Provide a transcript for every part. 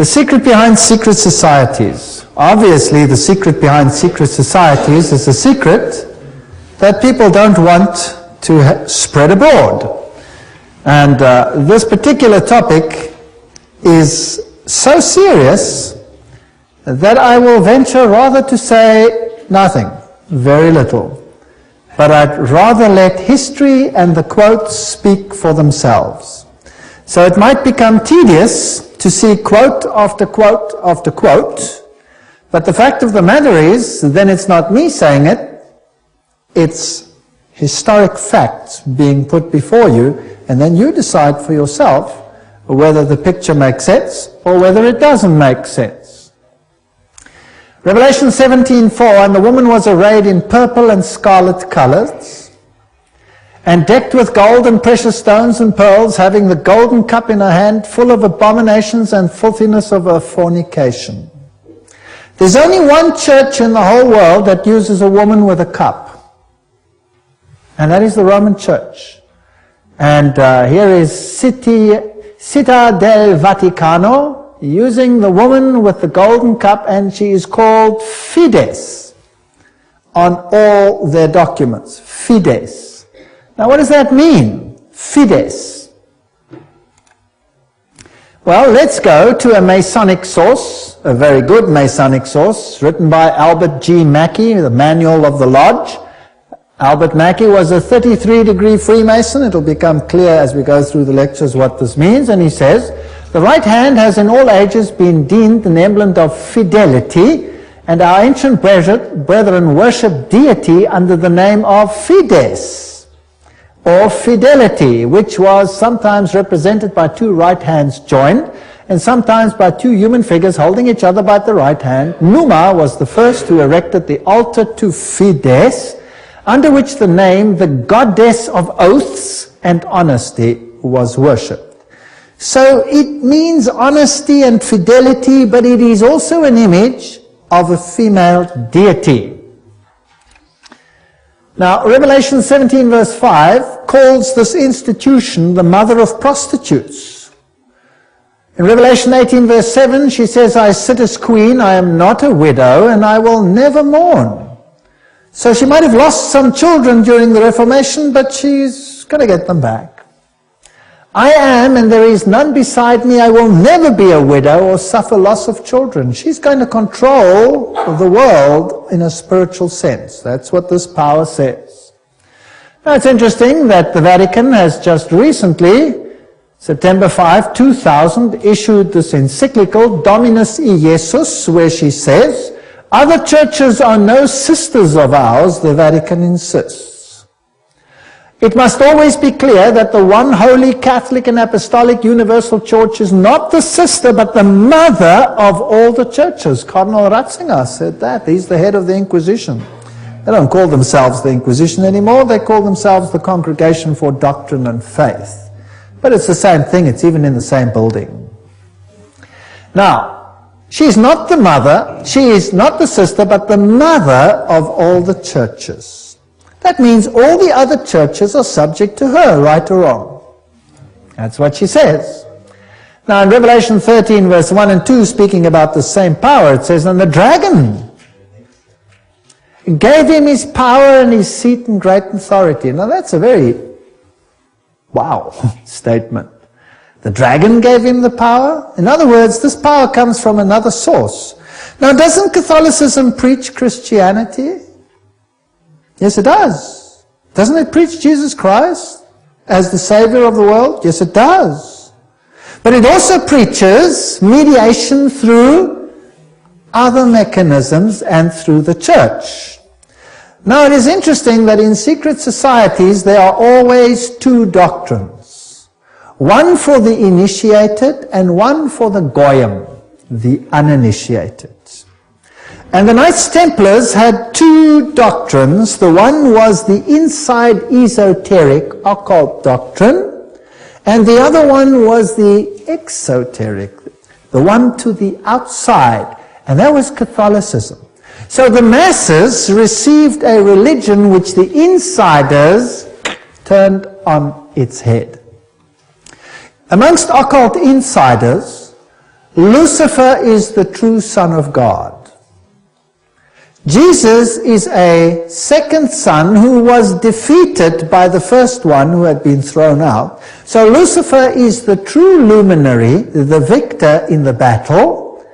The secret behind secret societies. Obviously, the secret behind secret societies is a secret that people don't want to spread abroad. And this particular topic is so serious that I will venture rather to say nothing, very little. But I'd rather let history and the quotes speak for themselves. So it might become tedious to see quote after quote after quote, but the fact of the matter is, then it's not me saying it, it's historic facts being put before you, and then you decide for yourself whether the picture makes sense or whether it doesn't make sense. Revelation 17:4, and the woman was arrayed in purple and scarlet colors, and decked with gold and precious stones and pearls, having the golden cup in her hand, full of abominations and filthiness of her fornication. There's only one church in the whole world that uses a woman with a cup, and that is the Roman Church. And here is Città del Vaticano, using the woman with the golden cup, and she is called Fides on all their documents. Fides. Now what does that mean? Fides. Well, let's go to a Masonic source, a very good Masonic source, written by Albert G. Mackey, the Manual of the Lodge. Albert Mackey was a 33-degree Freemason. It'll become clear as we go through the lectures what this means. And he says, the right hand has in all ages been deemed an emblem of fidelity, and our ancient brethren worshipped deity under the name of Fides, or fidelity, which was sometimes represented by two right hands joined, and sometimes by two human figures holding each other by the right hand. Numa was the first who erected the altar to Fides, under which the name, the goddess of oaths and honesty, was worshipped. So it means honesty and fidelity, but it is also an image of a female deity. Now, Revelation 17 verse 5 calls this institution the mother of prostitutes. In Revelation 18 verse 7, she says, I sit as queen, I am not a widow, and I will never mourn. So she might have lost some children during the Reformation, but she's going to get them back. I am, and there is none beside me. I will never be a widow or suffer loss of children. She's going to control the world in a spiritual sense. That's what this power says. Now, it's interesting that the Vatican has just recently, September 5, 2000, issued this encyclical, Dominus Iesus, where she says, other churches are no sisters of ours, the Vatican insists. It must always be clear that the one holy Catholic and Apostolic Universal Church is not the sister, but the mother of all the churches. Cardinal Ratzinger said that. He's the head of the Inquisition. They don't call themselves the Inquisition anymore. They call themselves the Congregation for Doctrine and Faith. But it's the same thing. It's even in the same building. Now, she's not the mother, she is not the sister, but the mother of all the churches. That means all the other churches are subject to her, right or wrong. That's what she says. Now in Revelation 13 verse 1 and 2, speaking about the same power, it says, and the dragon gave him his power and his seat and great authority. Now that's a very wow statement. The dragon gave him the power. In other words, this power comes from another source. Now, doesn't Catholicism preach Christianity? Yes, it does. Doesn't it preach Jesus Christ as the Savior of the world? Yes, it does. But it also preaches mediation through other mechanisms and through the church. Now, it is interesting that in secret societies there are always two doctrines. One for the initiated and one for the goyim, the uninitiated. And the Knights Templars had two doctrines. The one was the inside esoteric occult doctrine, and the other one was the exoteric, the one to the outside, and that was Catholicism. So the masses received a religion which the insiders turned on its head. Amongst occult insiders, Lucifer is the true Son of God. Jesus is a second son who was defeated by the first one who had been thrown out. So Lucifer is the true luminary, the victor in the battle,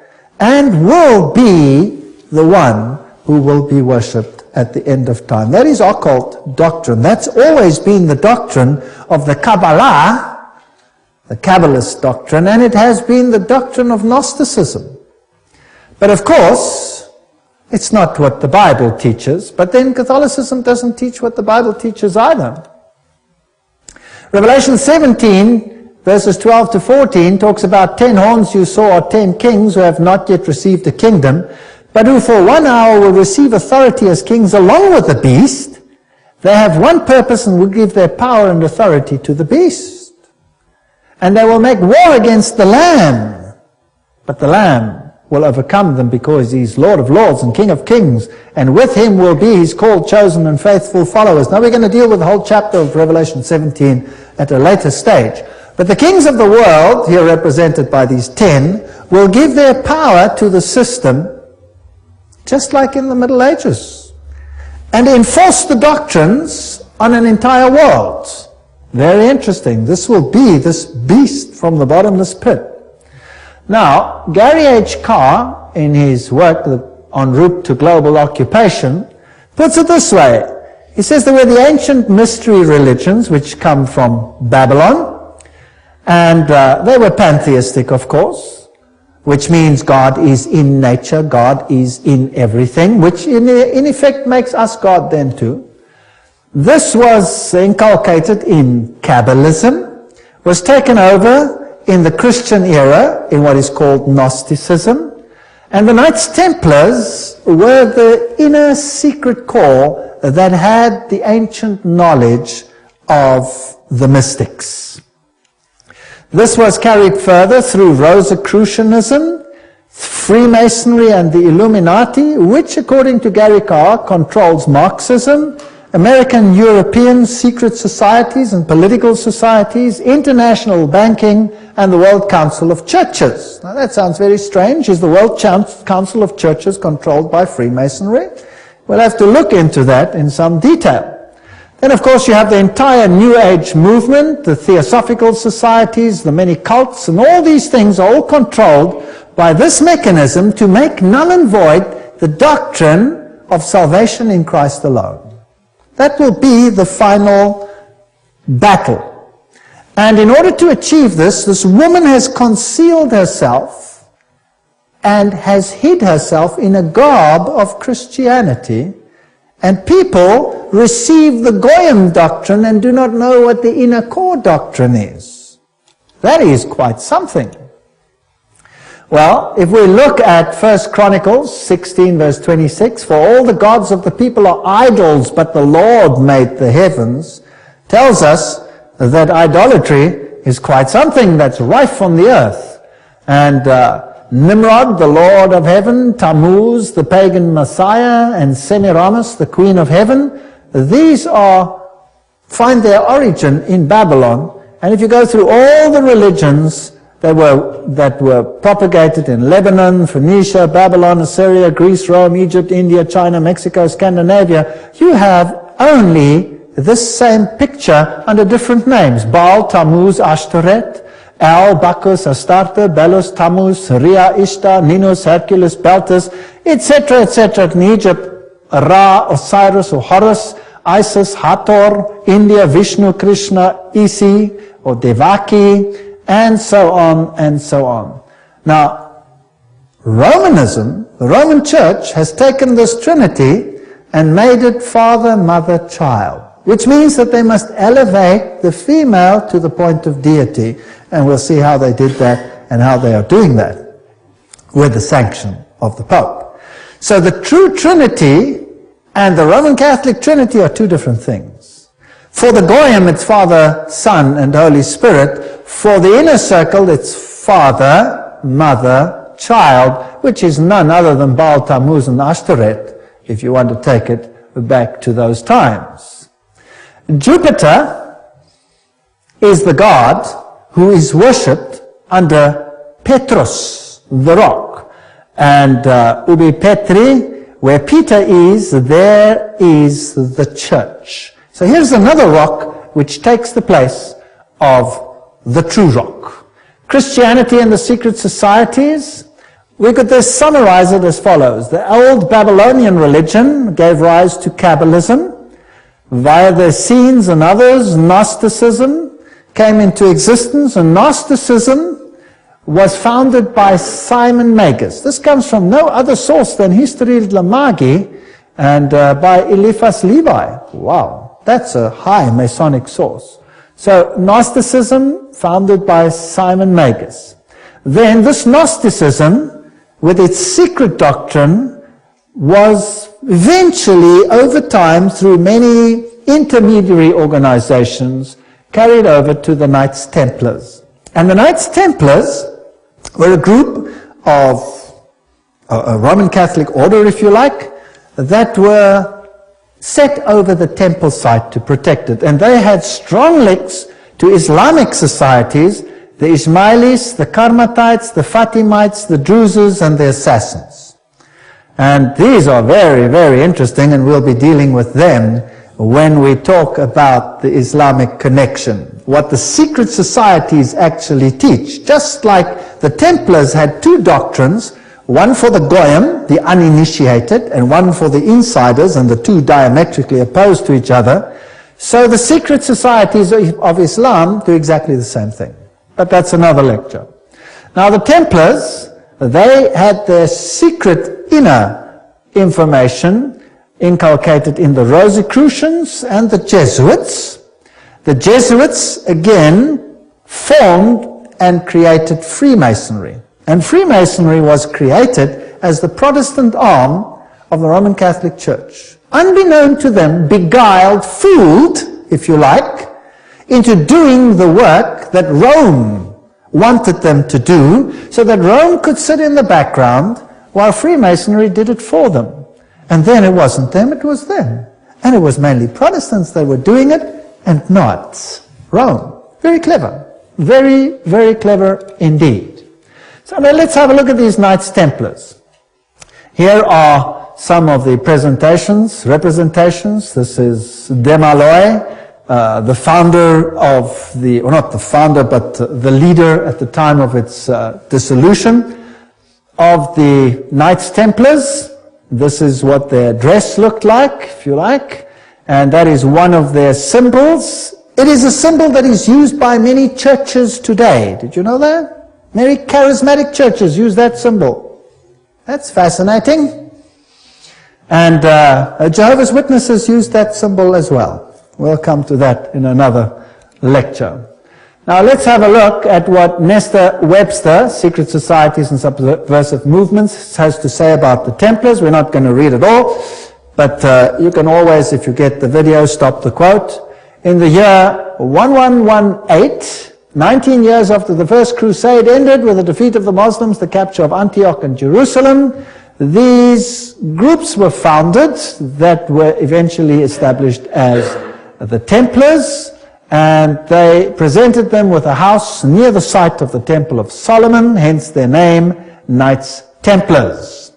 and will be the one who will be worshipped at the end of time. That is occult doctrine. That's always been the doctrine of the Kabbalah, the Kabbalist doctrine, and it has been the doctrine of Gnosticism. But of course, it's not what the Bible teaches, but then Catholicism doesn't teach what the Bible teaches either. Revelation 17, verses 12 to 14, talks about 10 horns you saw are 10 kings who have not yet received a kingdom, but who for 1 hour will receive authority as kings along with the beast. They have one purpose and will give their power and authority to the beast. And they will make war against the Lamb, but the Lamb will overcome them because he's Lord of Lords and King of Kings, and with him will be his called, chosen, and faithful followers. Now we're going to deal with the whole chapter of Revelation 17 at a later stage. But the kings of the world, here represented by these 10, will give their power to the system, just like in the Middle Ages, and enforce the doctrines on an entire world. Very interesting. This will be this beast from the bottomless pit. Now, Gary H. Carr, in his work En Route to Global Occupation, puts it this way. He says there were the ancient mystery religions which come from Babylon, and they were pantheistic, of course, which means God is in nature, God is in everything, which in effect makes us God then too. This was inculcated in Kabbalism, was taken over in the Christian era, in what is called Gnosticism, and the Knights Templars were the inner secret core that had the ancient knowledge of the mystics. This was carried further through Rosicrucianism, Freemasonry, and the Illuminati, which, according to Gary Carr, controls Marxism, American European secret societies and political societies, international banking, and the World Council of Churches. Now that sounds very strange. Is the World Council of Churches controlled by Freemasonry? We'll have to look into that in some detail. Then, of course, you have the entire New Age movement, the Theosophical societies, the many cults, and all these things are all controlled by this mechanism to make null and void the doctrine of salvation in Christ alone. That will be the final battle. And in order to achieve this, this woman has concealed herself and has hid herself in a garb of Christianity, and people receive the Goyim doctrine and do not know what the inner core doctrine is. That is quite something. Well, if we look at 1 Chronicles 16 verse 26, for all the gods of the people are idols, but the Lord made the heavens, tells us that idolatry is quite something that's rife on the earth. And Nimrod, the Lord of heaven, Tammuz, the pagan Messiah, and Semiramis, the Queen of heaven, these find their origin in Babylon. And if you go through all the religions that were propagated in Lebanon, Phoenicia, Babylon, Assyria, Greece, Rome, Egypt, India, China, Mexico, Scandinavia, you have only this same picture under different names. Baal, Tammuz, Ashtoreth, El, Bacchus, Astarte, Belus, Tammuz, Rhea, Ishtar, Ninus, Hercules, Beltis, etc., etc. In Egypt, Ra, Osiris, or Horus, Isis, Hathor, India, Vishnu, Krishna, Isi, or Devaki, and so on and so on. Now, Romanism, the Roman Church, has taken this Trinity and made it Father, Mother, Child, which means that they must elevate the female to the point of deity, and we'll see how they did that and how they are doing that with the sanction of the Pope. So the true Trinity and the Roman Catholic Trinity are two different things. For the Goyim, it's Father, Son, and Holy Spirit. For the inner circle, it's Father, Mother, Child, which is none other than Baal, Tammuz, and Ashtoreth, if you want to take it back to those times. Jupiter is the god who is worshipped under Petrus. the rock. And ubi Petri, where Peter is, there is the church. So here's another rock which takes the place of the true rock. Christianity and the secret societies, we could just summarize it as follows. The old Babylonian religion gave rise to Kabbalism. Via the Essenes and others, Gnosticism came into existence, and Gnosticism was founded by Simon Magus. This comes from no other source than Historia de la Magi and by Eliphas Levi. Wow, that's a high Masonic source. So Gnosticism, founded by Simon Magus. Then this Gnosticism, with its secret doctrine, was eventually, over time, through many intermediary organizations, carried over to the Knights Templars. And the Knights Templars were a group of a Roman Catholic order, if you like, that were set over the temple site to protect it. And they had strong links to Islamic societies, the Ismailis, the Karmatites, the Fatimites, the Druzes, and the Assassins. And these are very, very interesting, and we'll be dealing with them when we talk about the Islamic connection, what the secret societies actually teach. Just like the Templars had two doctrines, one for the Goyim, the uninitiated, and one for the insiders, and the two diametrically opposed to each other, so the secret societies of Islam do exactly the same thing. But that's another lecture. Now the Templars, they had their secret inner information inculcated in the Rosicrucians and the Jesuits. The Jesuits, again, formed and created Freemasonry. And Freemasonry was created as the Protestant arm of the Roman Catholic Church. Unbeknown to them, beguiled, fooled, if you like, into doing the work that Rome wanted them to do, so that Rome could sit in the background while Freemasonry did it for them. And then it wasn't them, it was them. And it was mainly Protestants that were doing it, and not Rome. Very clever. Very, very clever indeed. So now let's have a look at these Knights Templars. Here are some of the representations. This is Desmaloy, the founder of the, or not the founder, but the leader at the time of its dissolution of the Knights Templars. This is what their dress looked like, if you like, and that is one of their symbols. It is a symbol that is used by many churches today. Did you know that? Many charismatic churches use that symbol. That's fascinating. And Jehovah's Witnesses use that symbol as well. We'll come to that in another lecture. Now let's have a look at what Nestor Webster, Secret Societies and Subversive Movements, has to say about the Templars. We're not going to read it all, but you can always, if you get the video, stop the quote. In the year 1118, 19 years after the First Crusade ended with the defeat of the Muslims, the capture of Antioch and Jerusalem, these groups were founded that were eventually established as the Templars. And they presented them with a house near the site of the Temple of Solomon, hence their name, Knights Templars.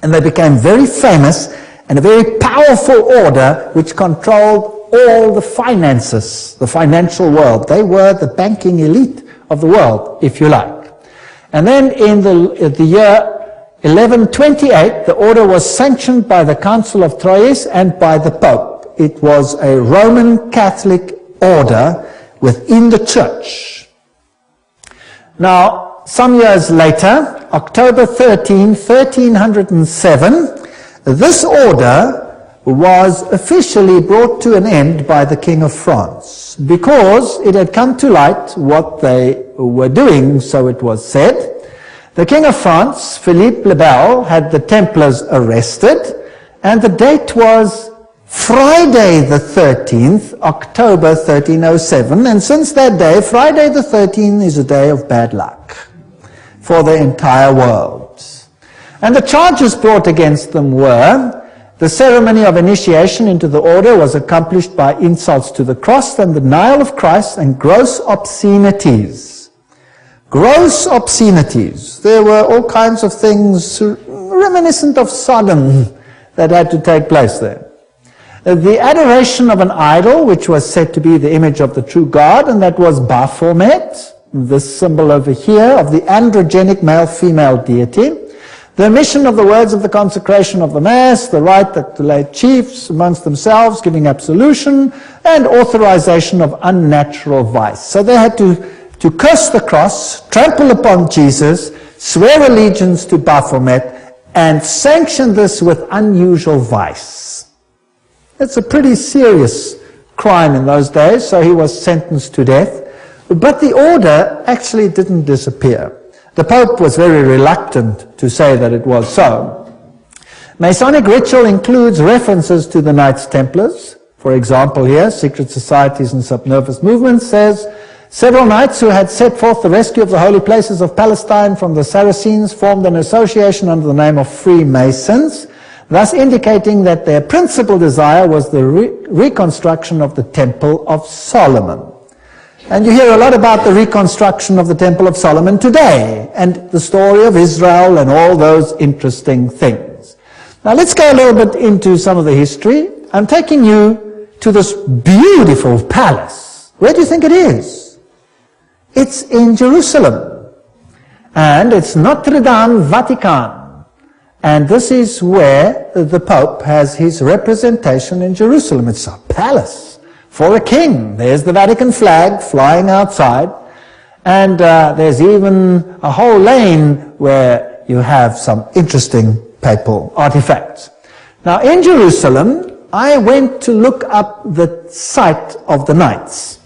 And they became very famous and a very powerful order which controlled all the finances, the financial world. They were the banking elite of the world, if you like. And then in the year 1128, the order was sanctioned by the Council of Troyes and by the Pope. It was a Roman Catholic order within the church. Now, some years later, October 13, 1307, this order was officially brought to an end by the King of France because it had come to light what they were doing, so it was said. The King of France, Philippe le Bel, had the Templars arrested, and the date was Friday the 13th, October 1307, and since that day, Friday the 13th is a day of bad luck for the entire world. And the charges brought against them were, the ceremony of initiation into the order was accomplished by insults to the cross and the denial of Christ and gross obscenities. Gross obscenities. There were all kinds of things reminiscent of Sodom that had to take place there. The adoration of an idol, which was said to be the image of the true God, and that was Baphomet, this symbol over here of the androgenic male-female deity. The omission of the words of the consecration of the Mass, the right that the lay chiefs amongst themselves giving absolution, and authorization of unnatural vice. So they had to curse the cross, trample upon Jesus, swear allegiance to Baphomet, and sanction this with unusual vice. It's a pretty serious crime in those days, so he was sentenced to death. But the order actually didn't disappear. The Pope was very reluctant to say that it was so. Masonic ritual includes references to the Knights Templars. For example here, Secret Societies and Subnervous Movements says, several knights who had set forth the rescue of the holy places of Palestine from the Saracens formed an association under the name of Freemasons, thus indicating that their principal desire was the reconstruction of the Temple of Solomon. And you hear a lot about the reconstruction of the Temple of Solomon today, and the story of Israel and all those interesting things. Now let's go a little bit into some of the history. I'm taking you to this beautiful palace. Where do you think it is? It's in Jerusalem. And it's Notre Dame Vatican. And this is where the Pope has his representation in Jerusalem. It's a palace for a king. There's the Vatican flag flying outside, and there's even a whole lane where you have some interesting papal artifacts. Now in Jerusalem, I went to look up the site of the Knights,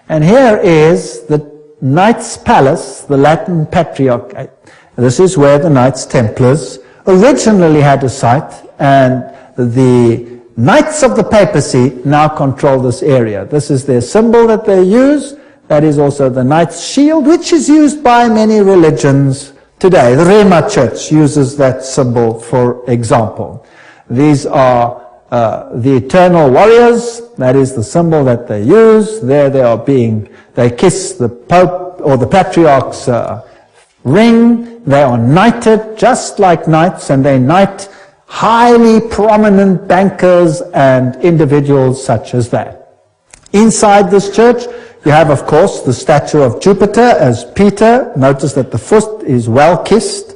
and here is the Knights Palace, the Latin Patriarch. This is where the Knights Templars originally had a site, and the Knights of the Papacy now control this area. This is their symbol that they use. That is also the Knight's shield, which is used by many religions today. The Rema Church uses that symbol, for example. These are the eternal warriors. That is the symbol that they use. There they kiss the Pope or the Patriarch's ring. They are knighted just like knights, and they knight highly prominent bankers and individuals such as that. Inside this church, you have, of course, the statue of Jupiter as Peter. Notice that the foot is well kissed.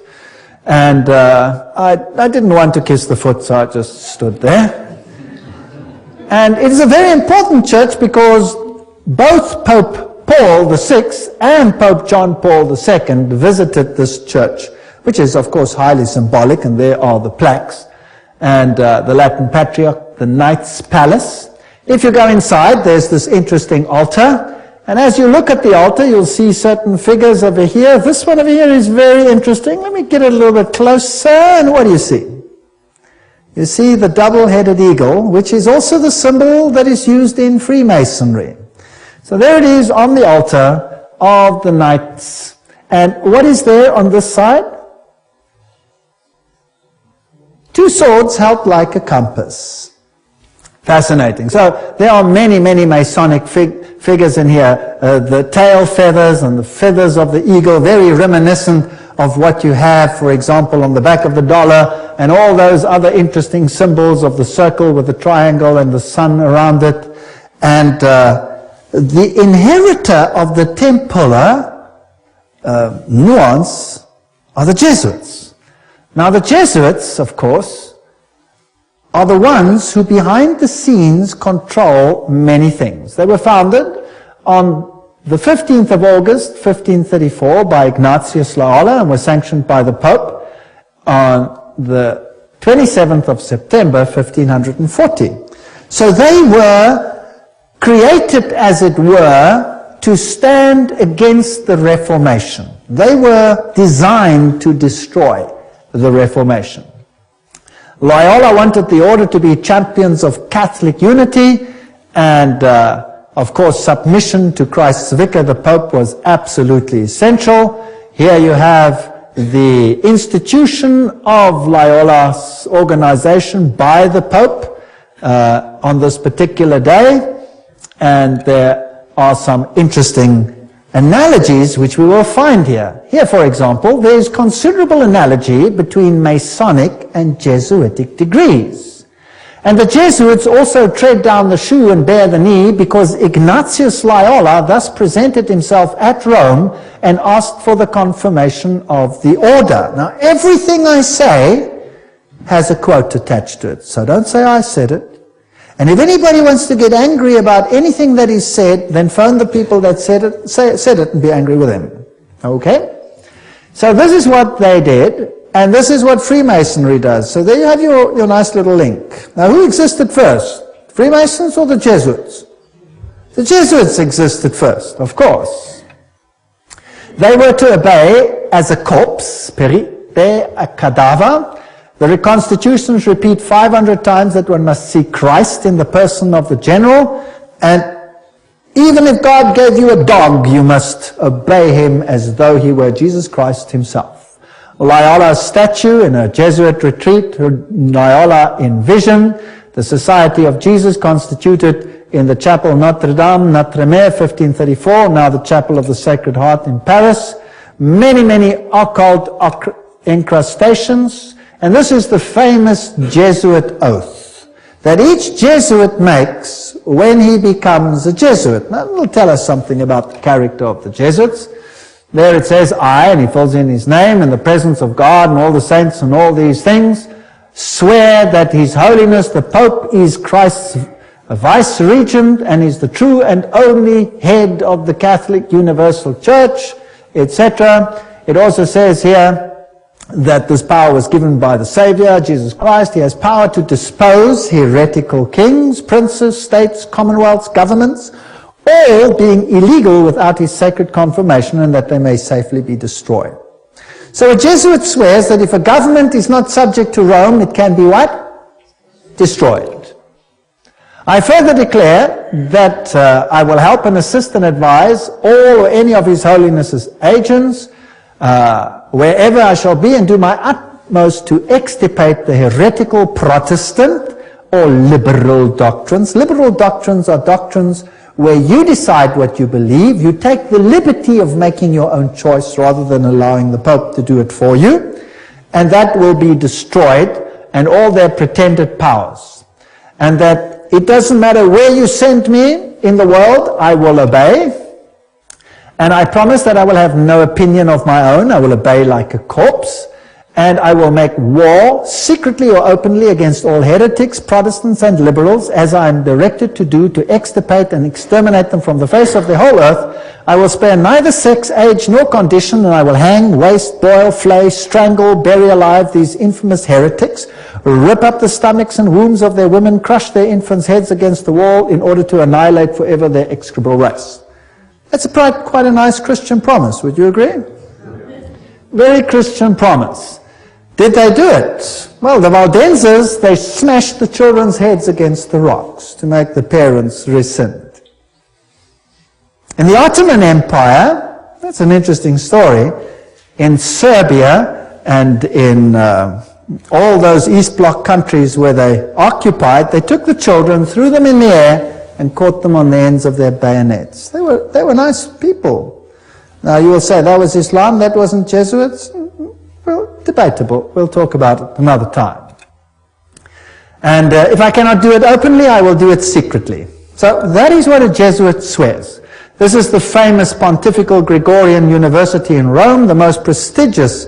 And I didn't want to kiss the foot, so I just stood there. And it is a very important church because both Pope Paul VI and Pope John Paul II visited this church, which is, of course, highly symbolic, and there are the plaques. And the Latin Patriarch, the Knights Palace. If you go inside, there's this interesting altar. And as you look at the altar, you'll see certain figures over here. This one over here is very interesting. Let me get it a little bit closer. And what do you see? You see the double-headed eagle, which is also the symbol that is used in Freemasonry. So there it is on the altar of the Knights. And what is there on this side? Two swords held like a compass. Fascinating. So there are many, many Masonic figures in here. The tail feathers and the feathers of the eagle, very reminiscent of what you have, for example, on the back of the dollar, and all those other interesting symbols of the circle with the triangle and the sun around it. And the inheritor of the Templar nuance are the Jesuits. Now the Jesuits, of course, are the ones who behind the scenes control many things. They were founded on the 15th of August, 1534 by Ignatius Loyola and were sanctioned by the Pope on the 27th of September, 1540. So they were created, as it were, to stand against the Reformation. They were designed to destroy the Reformation. Loyola wanted the order to be champions of Catholic unity, and of course submission to Christ's vicar, the Pope, was absolutely essential. Here you have the institution of Loyola's organization by the Pope on this particular day, and there are some interesting analogies which we will find here. Here, for example, there is considerable analogy between Masonic and Jesuitic degrees. And the Jesuits also tread down the shoe and bare the knee because Ignatius Loyola thus presented himself at Rome and asked for the confirmation of the order. Now, everything I say has a quote attached to it, so don't say I said it. And if anybody wants to get angry about anything that is said, then phone the people that said it and be angry with them. Okay? So this is what they did, and this is what Freemasonry does. So there you have your nice little link. Now, who existed first? Freemasons or the Jesuits? The Jesuits existed first, of course. They were to obey as a corpse, perite, a cadaver. The constitutions repeat 500 times that one must see Christ in the person of the general, and even if God gave you a dog, you must obey him as though he were Jesus Christ himself. Loyola's statue in a Jesuit retreat, Loyola in vision, the Society of Jesus constituted in the Chapel Notre Dame, Notre-Dame, 1534, now the Chapel of the Sacred Heart in Paris. Many, many occult incrustations. And this is the famous Jesuit oath that each Jesuit makes when he becomes a Jesuit. Now, it will tell us something about the character of the Jesuits. There it says, I, and he fills in his name, in the presence of God and all the saints and all these things, swear that His Holiness the Pope is Christ's vice-regent and is the true and only head of the Catholic Universal Church, etc. It also says here, that this power was given by the Savior, Jesus Christ. He has power to dispose heretical kings, princes, states, commonwealths, governments, all being illegal without his sacred confirmation, and that they may safely be destroyed. So a Jesuit swears that if a government is not subject to Rome, it can be what? Destroyed. I further declare that I will help and assist and advise all or any of His Holiness's agents, wherever I shall be, and do my utmost to extirpate the heretical Protestant or liberal doctrines. Liberal doctrines are doctrines where you decide what you believe. You take the liberty of making your own choice rather than allowing the Pope to do it for you. And that will be destroyed, and all their pretended powers. And that it doesn't matter where you send me in the world, I will obey. And I promise that I will have no opinion of my own. I will obey like a corpse. And I will make war, secretly or openly, against all heretics, Protestants and liberals, as I am directed to do, to extirpate and exterminate them from the face of the whole earth. I will spare neither sex, age, nor condition, and I will hang, waste, boil, flay, strangle, bury alive these infamous heretics, rip up the stomachs and wombs of their women, crush their infants' heads against the wall in order to annihilate forever their execrable race. That's quite a nice Christian promise, would you agree? Very Christian promise. Did they do it? Well, the Waldenses, they smashed the children's heads against the rocks to make the parents rescind. In the Ottoman Empire, that's an interesting story, in Serbia and in all those East Bloc countries where they occupied, they took the children, threw them in the air, and caught them on the ends of their bayonets. They were nice people. Now you will say, that was Islam, that wasn't Jesuits? Well, debatable. We'll talk about it another time. And if I cannot do it openly, I will do it secretly. So that is what a Jesuit swears. This is the famous Pontifical Gregorian University in Rome, the most prestigious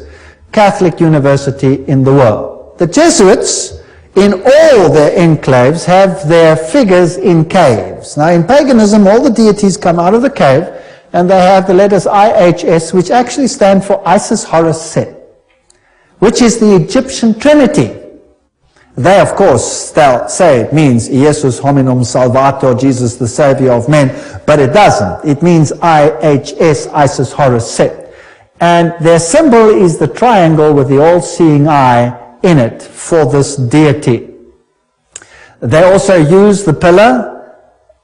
Catholic university in the world. The Jesuits, in all their enclaves, have their figures in caves. Now, in paganism, all the deities come out of the cave, and they have the letters IHS, which actually stand for Isis, Horus, Set, which is the Egyptian Trinity. They, of course, say it means Iesus hominum salvator, Jesus the Savior of men, but it doesn't. It means IHS, Isis, Horus, Set. And their symbol is the triangle with the all-seeing eye in it for this deity. They also use the pillar,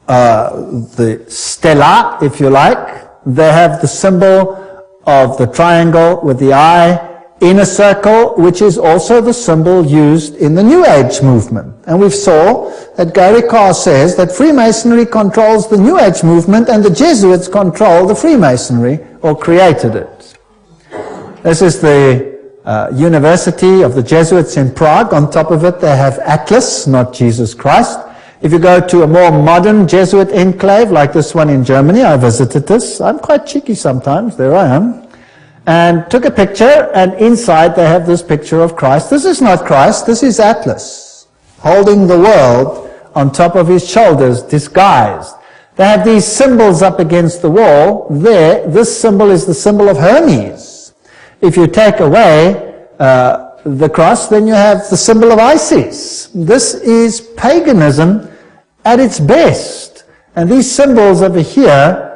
the stela, if you like. They have the symbol of the triangle with the eye inner circle, which is also the symbol used in the New Age movement. And we saw that Gary Carr says that Freemasonry controls the New Age movement and the Jesuits control the Freemasonry, or created it. This is the University of the Jesuits in Prague. On top of it they have Atlas, not Jesus Christ. If you go to a more modern Jesuit enclave like this one in Germany, I visited this. I'm quite cheeky sometimes, there I am. And took a picture, and inside they have this picture of Christ. This is not Christ, this is Atlas, holding the world on top of his shoulders, disguised. They have these symbols up against the wall. There, this symbol is the symbol of Hermes. If you take away the cross, then you have the symbol of Isis. This is paganism at its best. And these symbols over here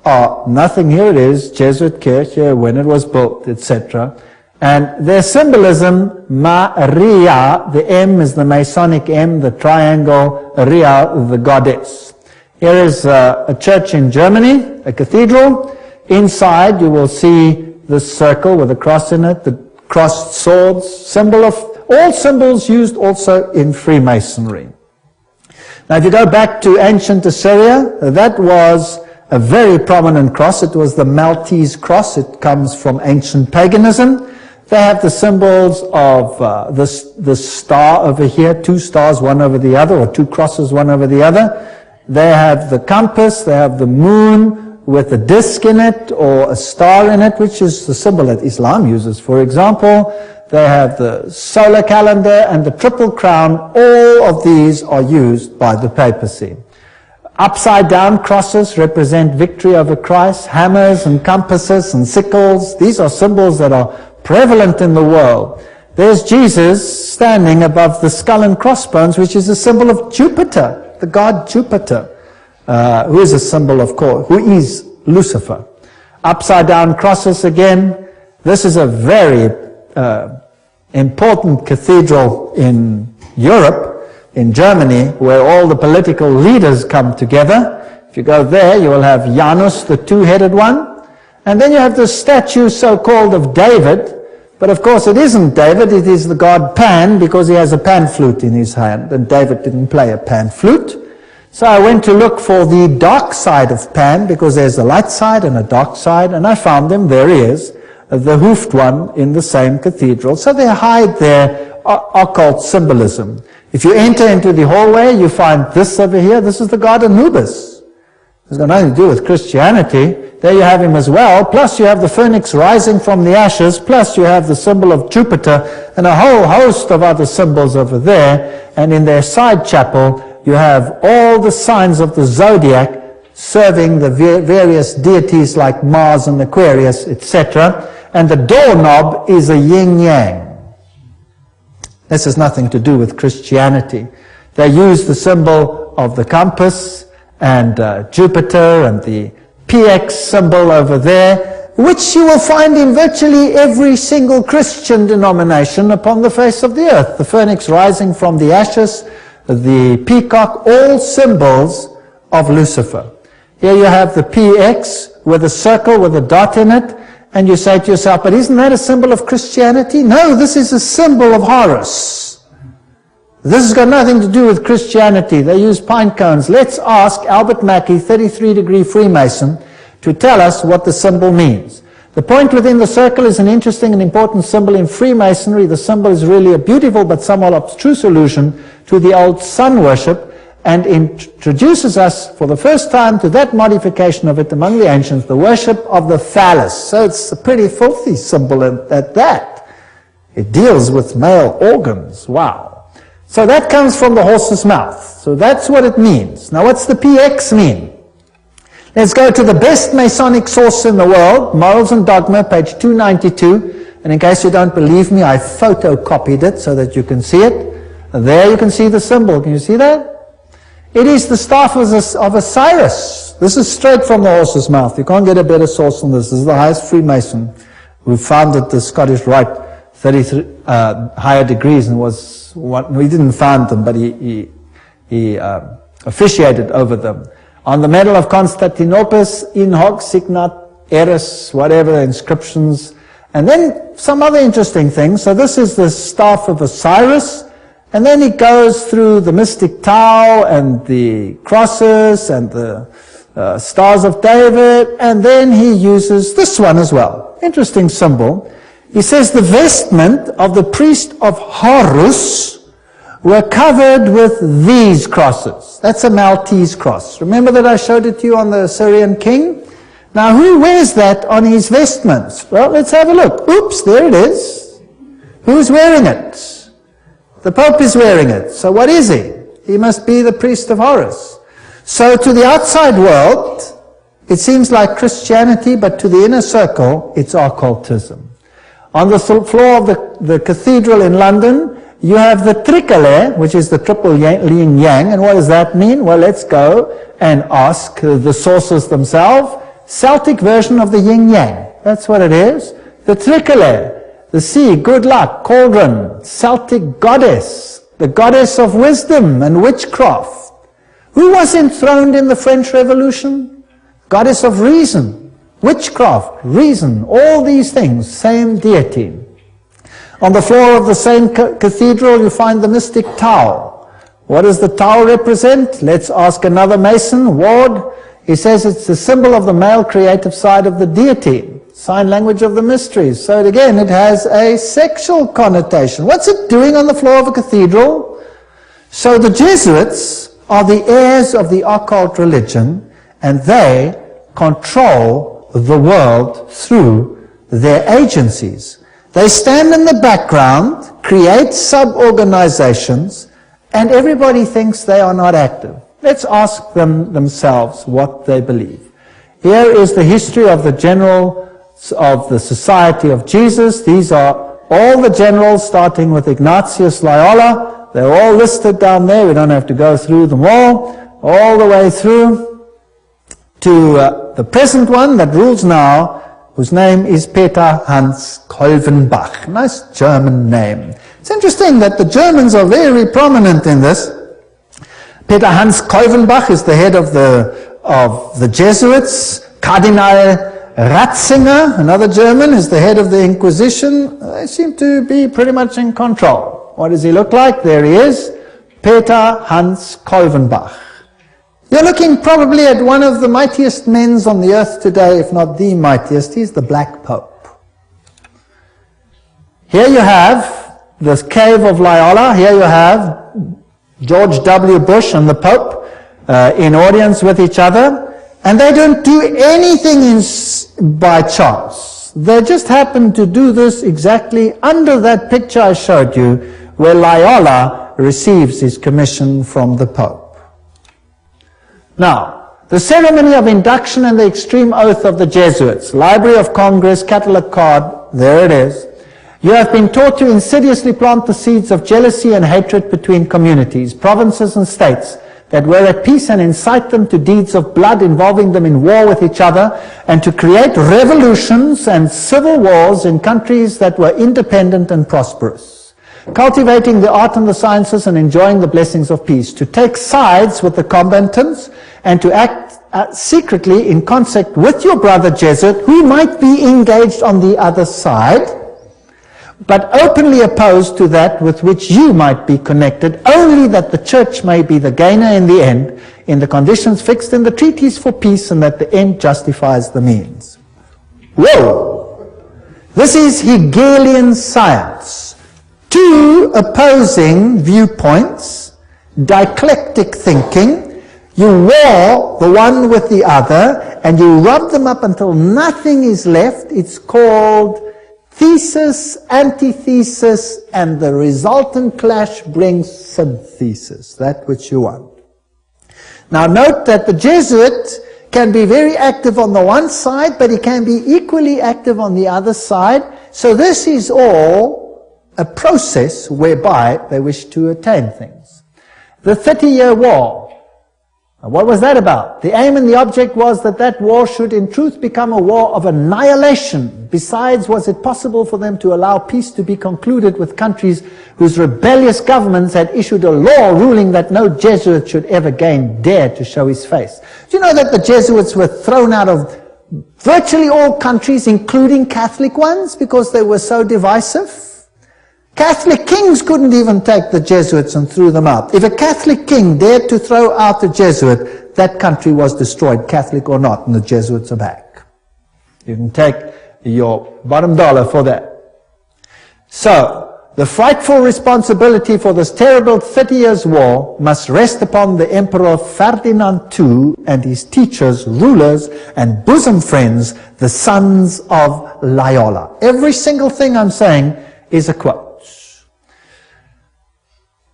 are nothing. Here it is, Jesuit Kirche, when it was built, etc. And their symbolism, Maria, the M is the Masonic M, the triangle, Ria, the goddess. Here is a church in Germany, a cathedral. Inside you will see this circle with a cross in it, the crossed swords, symbol of all symbols used also in Freemasonry. Now if you go back to ancient Assyria, that was a very prominent cross. It was the Maltese cross. It comes from ancient paganism. They have the symbols of the star over here, two stars one over the other, or two crosses one over the other. They have the compass, they have the moon with a disc in it or a star in it, which is the symbol that Islam uses, for example. They have the solar calendar and the triple crown. All of these are used by the papacy. Upside down crosses represent victory over Christ. Hammers and compasses and sickles, these are symbols that are prevalent in the world. There's Jesus standing above the skull and crossbones, which is a symbol of Jupiter, the god Jupiter, who is a symbol of course, who is Lucifer. Upside down crosses again. This is a very important cathedral in Europe, in Germany, where all the political leaders come together. If you go there, you will have Janus, the two-headed one. And then you have the statue so-called of David. But of course it isn't David, it is the god Pan, because he has a pan flute in his hand. And David didn't play a pan flute. So I went to look for the dark side of Pan, because there's a light side and a dark side. And I found him, there he is, the hoofed one in the same cathedral. So they hide their occult symbolism. If you enter into the hallway, you find this over here. This is the god Anubis. It's got nothing to do with Christianity. There you have him as well. Plus you have the phoenix rising from the ashes. Plus you have the symbol of Jupiter and a whole host of other symbols over there. And in their side chapel, you have all the signs of the zodiac serving the various deities like Mars and Aquarius, etc. And the doorknob is a yin-yang. This has nothing to do with Christianity. They use the symbol of the compass and Jupiter and the PX symbol over there, which you will find in virtually every single Christian denomination upon the face of the earth. The phoenix rising from the ashes, the peacock, all symbols of Lucifer. Here you have the PX with a circle with a dot in it. And you say to yourself, but isn't that a symbol of Christianity? No, this is a symbol of Horus. This has got nothing to do with Christianity. They use pine cones. Let's ask Albert Mackey, 33-degree Freemason, to tell us what the symbol means. The point within the circle is an interesting and important symbol in Freemasonry. The symbol is really a beautiful but somewhat abstruse allusion to the old sun worship, and introduces us for the first time to that modification of it among the ancients, the worship of the phallus. So it's a pretty filthy symbol at that. It deals with male organs. Wow. So that comes from the horse's mouth. So that's what it means. Now what's the PX mean? Let's go to the best Masonic source in the world, Morals and Dogma, page 292. And in case you don't believe me, I photocopied it so that you can see it. And there you can see the symbol. Can you see that? It is the staff of Osiris. This is straight from the horse's mouth. You can't get a better source than this. This is the highest Freemason who founded the Scottish Rite, 33 higher degrees, and was one. We didn't found them, but he officiated over them. On the medal of Constantinopus, in hoc signat eris, whatever the inscriptions, And then some other interesting things. So this is the staff of Osiris, and then he goes through the mystic Tau and the crosses and the stars of David, and then he uses this one as well. Interesting symbol. He says the vestment of the priest of Horus were covered with these crosses. That's a Maltese cross. Remember that I showed it to you on the Assyrian king? Now, who wears that on his vestments? Well, let's have a look. Oops, there it is. Who's wearing it? The Pope is wearing it. So what is he? He must be the priest of Horus. So to the outside world, it seems like Christianity, but to the inner circle, it's occultism. On the floor of the cathedral in London, you have the tricolour, which is the triple yin yang. And what does that mean? Well, let's go and ask the sources themselves. Celtic version of the yin-yang. That's what it is. The tricolour, the sea, good luck, cauldron, Celtic goddess, the goddess of wisdom and witchcraft. Who was enthroned in the French Revolution? Goddess of reason, witchcraft, reason, all these things, same deity. On the floor of the same cathedral, you find the mystic Tau. What does the Tau represent? Let's ask another Mason, Ward. He says it's the symbol of the male creative side of the deity, sign language of the mysteries. So again, it has a sexual connotation. What's it doing on the floor of a cathedral? So the Jesuits are the heirs of the occult religion, and they control the world through their agencies. They stand in the background, create sub-organizations, and everybody thinks they are not active. Let's ask them themselves what they believe. Here is the history of the generals of the Society of Jesus. These are all the generals, starting with Ignatius Loyola. They're all listed down there. We don't have to go through them all the way through to the present one that rules now, whose name is Peter Hans Kolvenbach. Nice German name. It's interesting that the Germans are very prominent in this. Peter Hans Kolvenbach is the head of the Jesuits. Cardinal Ratzinger, another German, is the head of the Inquisition. They seem to be pretty much in control. What does he look like? There he is, Peter Hans Kolvenbach. You're looking probably at one of the mightiest men on the earth today, if not the mightiest. He's the Black Pope. Here you have the cave of Loyola. Here you have George W. Bush and the Pope in audience with each other, and they don't do anything by chance. They just happen to do this exactly under that picture I showed you, where Loyola receives his commission from the Pope. Now, the ceremony of induction and the extreme oath of the Jesuits, Library of Congress, catalog card, there it is. You have been taught to insidiously plant the seeds of jealousy and hatred between communities, provinces and states that were at peace, and incite them to deeds of blood involving them in war with each other, and to create revolutions and civil wars in countries that were independent and prosperous, cultivating the art and the sciences and enjoying the blessings of peace, to take sides with the combatants and to act secretly in concert with your brother Jesuit, who might be engaged on the other side, but openly opposed to that with which you might be connected, only that the church may be the gainer in the end, in the conditions fixed in the treaties for peace, and that the end justifies the means. Whoa! This is Hegelian science. Two opposing viewpoints, dialectic thinking. You war the one with the other, and you rub them up until nothing is left. It's called thesis, antithesis, and the resultant clash brings synthesis, that which you want. Now note that the Jesuit can be very active on the one side, but he can be equally active on the other side. So this is all a process whereby they wish to attain things. The 30-Year War. What was that about? The aim and the object was that that war should in truth become a war of annihilation. Besides, was it possible for them to allow peace to be concluded with countries whose rebellious governments had issued a law ruling that no Jesuit should ever again dare to show his face? Do you know that the Jesuits were thrown out of virtually all countries, including Catholic ones, because they were so divisive. Catholic kings couldn't even take the Jesuits and threw them out. If a Catholic king dared to throw out a Jesuit, that country was destroyed, Catholic or not, and the Jesuits are back. You can take your bottom dollar for that. So, the frightful responsibility for this terrible 30 Years' War must rest upon the Emperor Ferdinand II and his teachers, rulers, and bosom friends, the sons of Loyola. Every single thing I'm saying is a quote.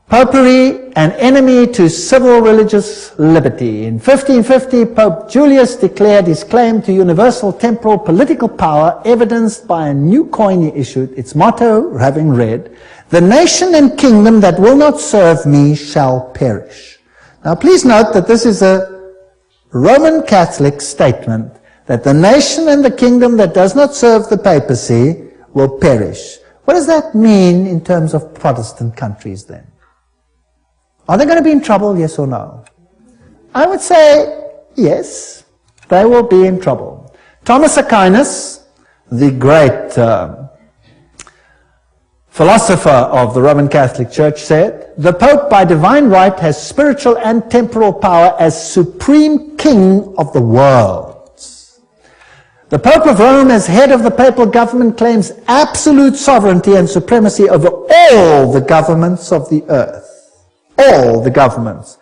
Popery, an enemy to civil religious liberty. In 1550, Pope Julius declared his claim to universal temporal political power, evidenced by a new coin he issued, its motto having read, "The nation and kingdom that will not serve me shall perish." Now please note that this is a Roman Catholic statement, that the nation and the kingdom that does not serve the papacy will perish. What does that mean in terms of Protestant countries then? Are they going to be in trouble, yes or no? I would say yes, they will be in trouble. Thomas Aquinas, the great philosopher of the Roman Catholic Church, said, "The Pope by divine right has spiritual and temporal power as supreme king of the world. The Pope of Rome, as head of the papal government, claims absolute sovereignty and supremacy over all the governments of the earth." All the governments.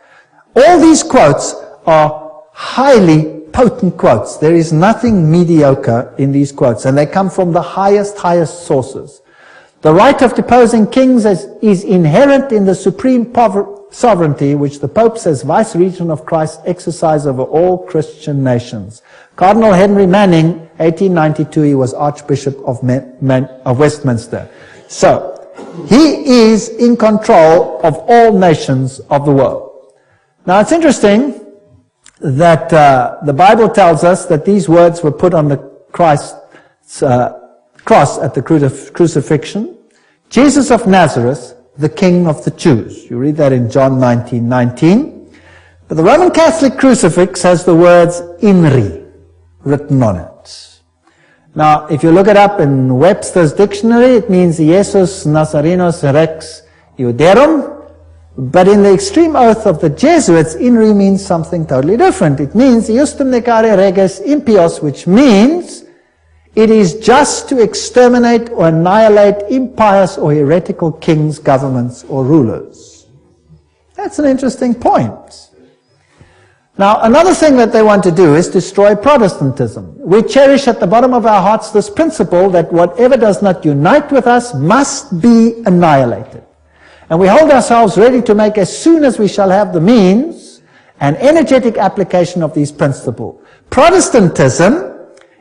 All these quotes are highly potent quotes. There is nothing mediocre in these quotes, and they come from the highest sources. The right of deposing kings is inherent in the supreme sovereignty which the popes as vice-regent of Christ exercise over all Christian nations. Cardinal Henry Manning, 1892, he was Archbishop of Westminster. So, he is in control of all nations of the world. Now it's interesting that the Bible tells us that these words were put on the Christ's cross at the crucifixion. Jesus of Nazareth, the King of the Jews. You read that in John 19:19. But the Roman Catholic crucifix has the words INRI written on it. Now, if you look it up in Webster's dictionary, it means Iesus Nazarenos Rex Iuderum. But in the extreme oath of the Jesuits, INRI means something totally different. It means Iustum necare reges impios, which means it is just to exterminate or annihilate impious or heretical kings, governments, or rulers. That's an interesting point. Now, another thing that they want to do is destroy Protestantism. We cherish at the bottom of our hearts this principle that whatever does not unite with us must be annihilated. And we hold ourselves ready to make, as soon as we shall have the means, an energetic application of these principles. Protestantism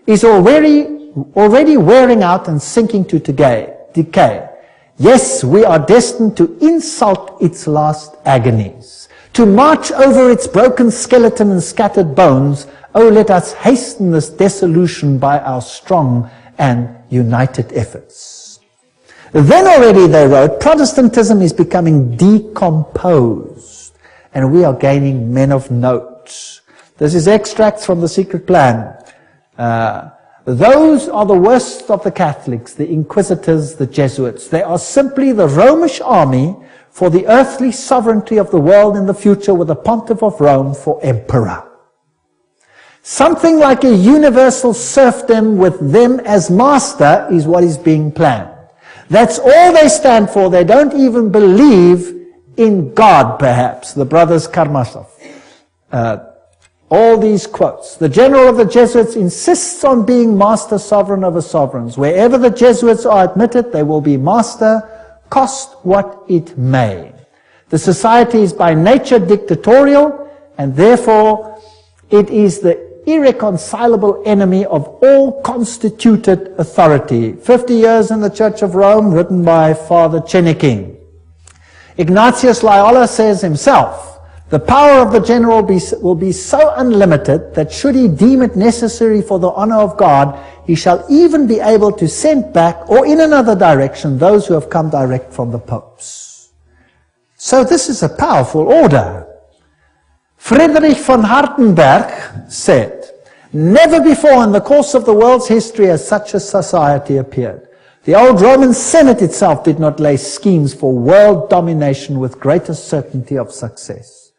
is already wearing out and sinking to decay. Yes, we are destined to insult its last agonies, to march over its broken skeleton and scattered bones. Oh, let us hasten this dissolution by our strong and united efforts. Then already, they wrote, Protestantism is becoming decomposed, and we are gaining men of note. This is extracts from the Secret Plan. Those are the worst of the Catholics, the Inquisitors, the Jesuits. They are simply the Romish army for the earthly sovereignty of the world in the future, with the Pontiff of Rome for emperor. Something like a universal serfdom with them as master is what is being planned. That's all they stand for. They don't even believe in God, perhaps, the brothers Karamazov. All these quotes. The general of the Jesuits insists on being master sovereign over sovereigns. Wherever the Jesuits are admitted, they will be master, cost what it may. The society is by nature dictatorial, and therefore it is the irreconcilable enemy of all constituted authority. 50 Years in the Church of Rome, written by Father Chenikin. Ignatius Loyola says himself, the power of the general will be so unlimited that should he deem it necessary for the honor of God, he shall even be able to send back, or in another direction, those who have come direct from the popes. So this is a powerful order. Friedrich von Hardenberg said, Never before in the course of the world's history has such a society appeared. The old Roman Senate itself did not lay schemes for world domination with greater certainty of success.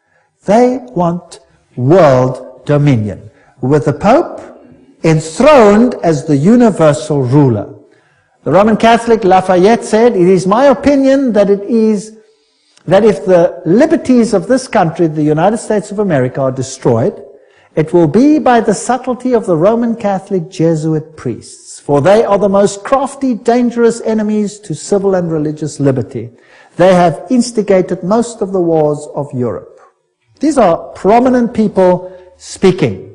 They want world dominion, with the Pope enthroned as the universal ruler. The Roman Catholic Lafayette said, "It is my opinion that if the liberties of this country, the United States of America, are destroyed, it will be by the subtlety of the Roman Catholic Jesuit priests, for they are the most crafty, dangerous enemies to civil and religious liberty. They have instigated most of the wars of Europe." These are prominent people speaking.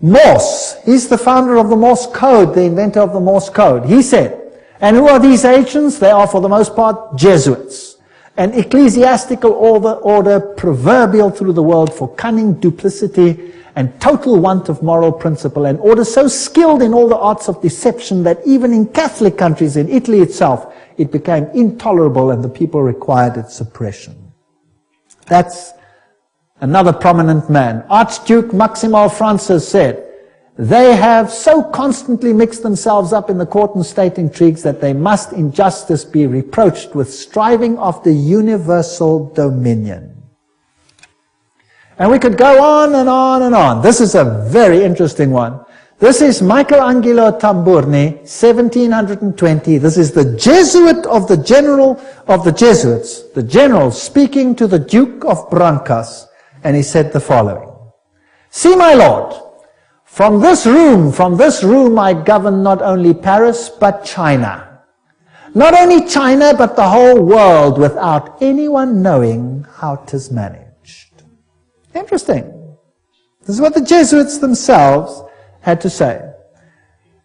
Morse, he's the founder of the Morse code, the inventor of the Morse code. He said, and who are these agents? They are for the most part Jesuits. An ecclesiastical order proverbial through the world for cunning, duplicity, and total want of moral principle, an order so skilled in all the arts of deception that even in Catholic countries, in Italy itself, it became intolerable and the people required its suppression. That's another prominent man. Archduke Maximal Francis said, "They have so constantly mixed themselves up in the court and state intrigues that they must in justice be reproached with striving after universal dominion." And we could go on and on and on. This is a very interesting one. This is Michelangelo Tamburni, 1720. This is the Jesuit of the general of the Jesuits, the general speaking to the Duke of Brancas, and he said the following: "See, my lord, from this room I govern not only Paris, but China. Not only China, but the whole world, without anyone knowing how 'tis managed." Interesting. This is what the Jesuits themselves had to say.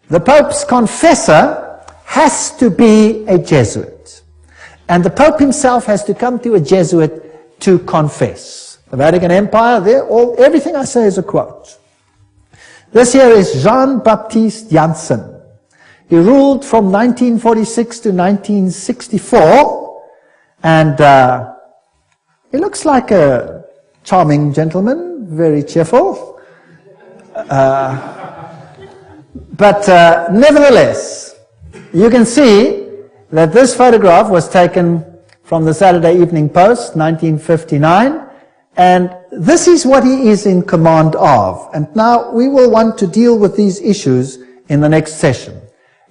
The Pope's confessor has to be a Jesuit. And the Pope himself has to come to a Jesuit to confess. The Vatican Empire, everything I say is a quote. This here is Jean-Baptiste Janssen. He ruled from 1946 to 1964, and he looks like a charming gentleman, very cheerful. But nevertheless, you can see that this photograph was taken from the Saturday Evening Post, 1959, and this is what he is in command of. And now we will want to deal with these issues in the next session.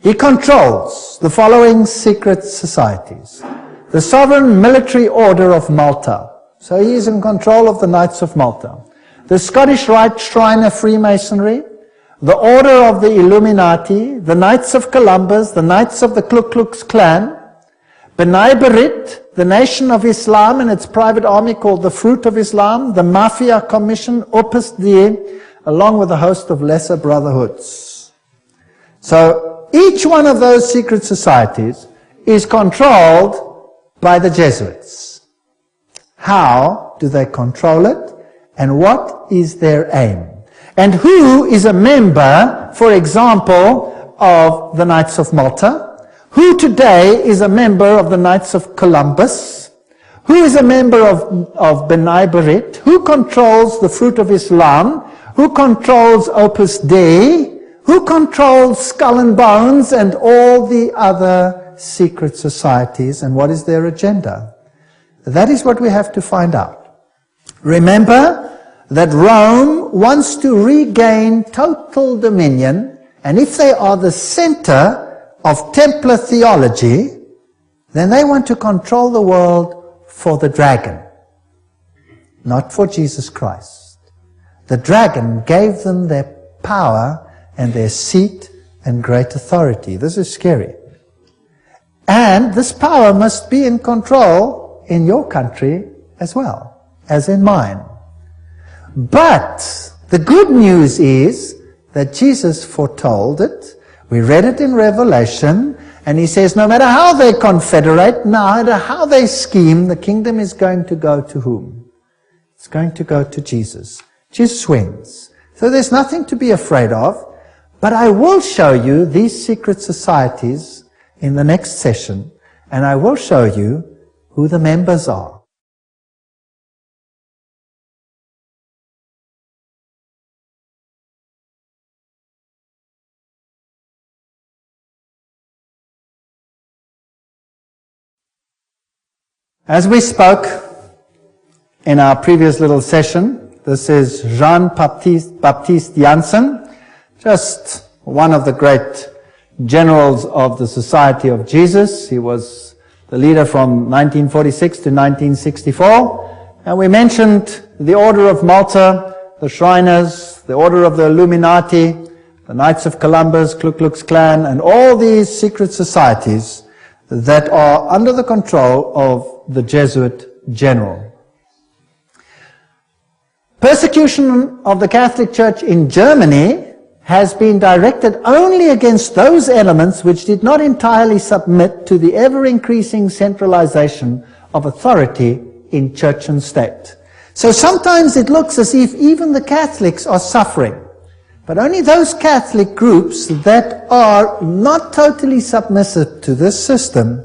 He controls the following secret societies: the Sovereign Military Order of Malta. So he is in control of the Knights of Malta. The Scottish Rite Shrine of Freemasonry, the Order of the Illuminati, the Knights of Columbus, the Knights of the Ku Klux Klan, B'nai B'rith, the Nation of Islam and its private army called the Fruit of Islam, the Mafia Commission, Opus Dei, along with a host of lesser brotherhoods. So each one of those secret societies is controlled by the Jesuits. How do they control it? And what is their aim? And who is a member, for example, of the Knights of Malta? Who today is a member of the Knights of Columbus? Who is a member of B'nai B'rith? Who controls the Fruit of Islam? Who controls Opus Dei? Who controls Skull and Bones and all the other secret societies? And what is their agenda? That is what we have to find out. Remember that Rome wants to regain total dominion, and if they are the center of Templar theology, then they want to control the world for the dragon, not for Jesus Christ. The dragon gave them their power and their seat and great authority. This is scary. And this power must be in control in your country as well as in mine. But the good news is that Jesus foretold it. We read it in Revelation, and he says no matter how they confederate, no matter how they scheme, the kingdom is going to go to whom? It's going to go to Jesus. Jesus wins. So there's nothing to be afraid of, but I will show you these secret societies in the next session, and I will show you who the members are. As we spoke in our previous little session, this is Jean-Baptiste Janssen, just one of the great generals of the Society of Jesus. He was the leader from 1946 to 1964. And we mentioned the Order of Malta, the Shriners, the Order of the Illuminati, the Knights of Columbus, Ku Klux Klan, and all these secret societies that are under the control of the Jesuit general. Persecution of the Catholic Church in Germany has been directed only against those elements which did not entirely submit to the ever-increasing centralization of authority in church and state. So sometimes it looks as if even the Catholics are suffering. But only those Catholic groups that are not totally submissive to this system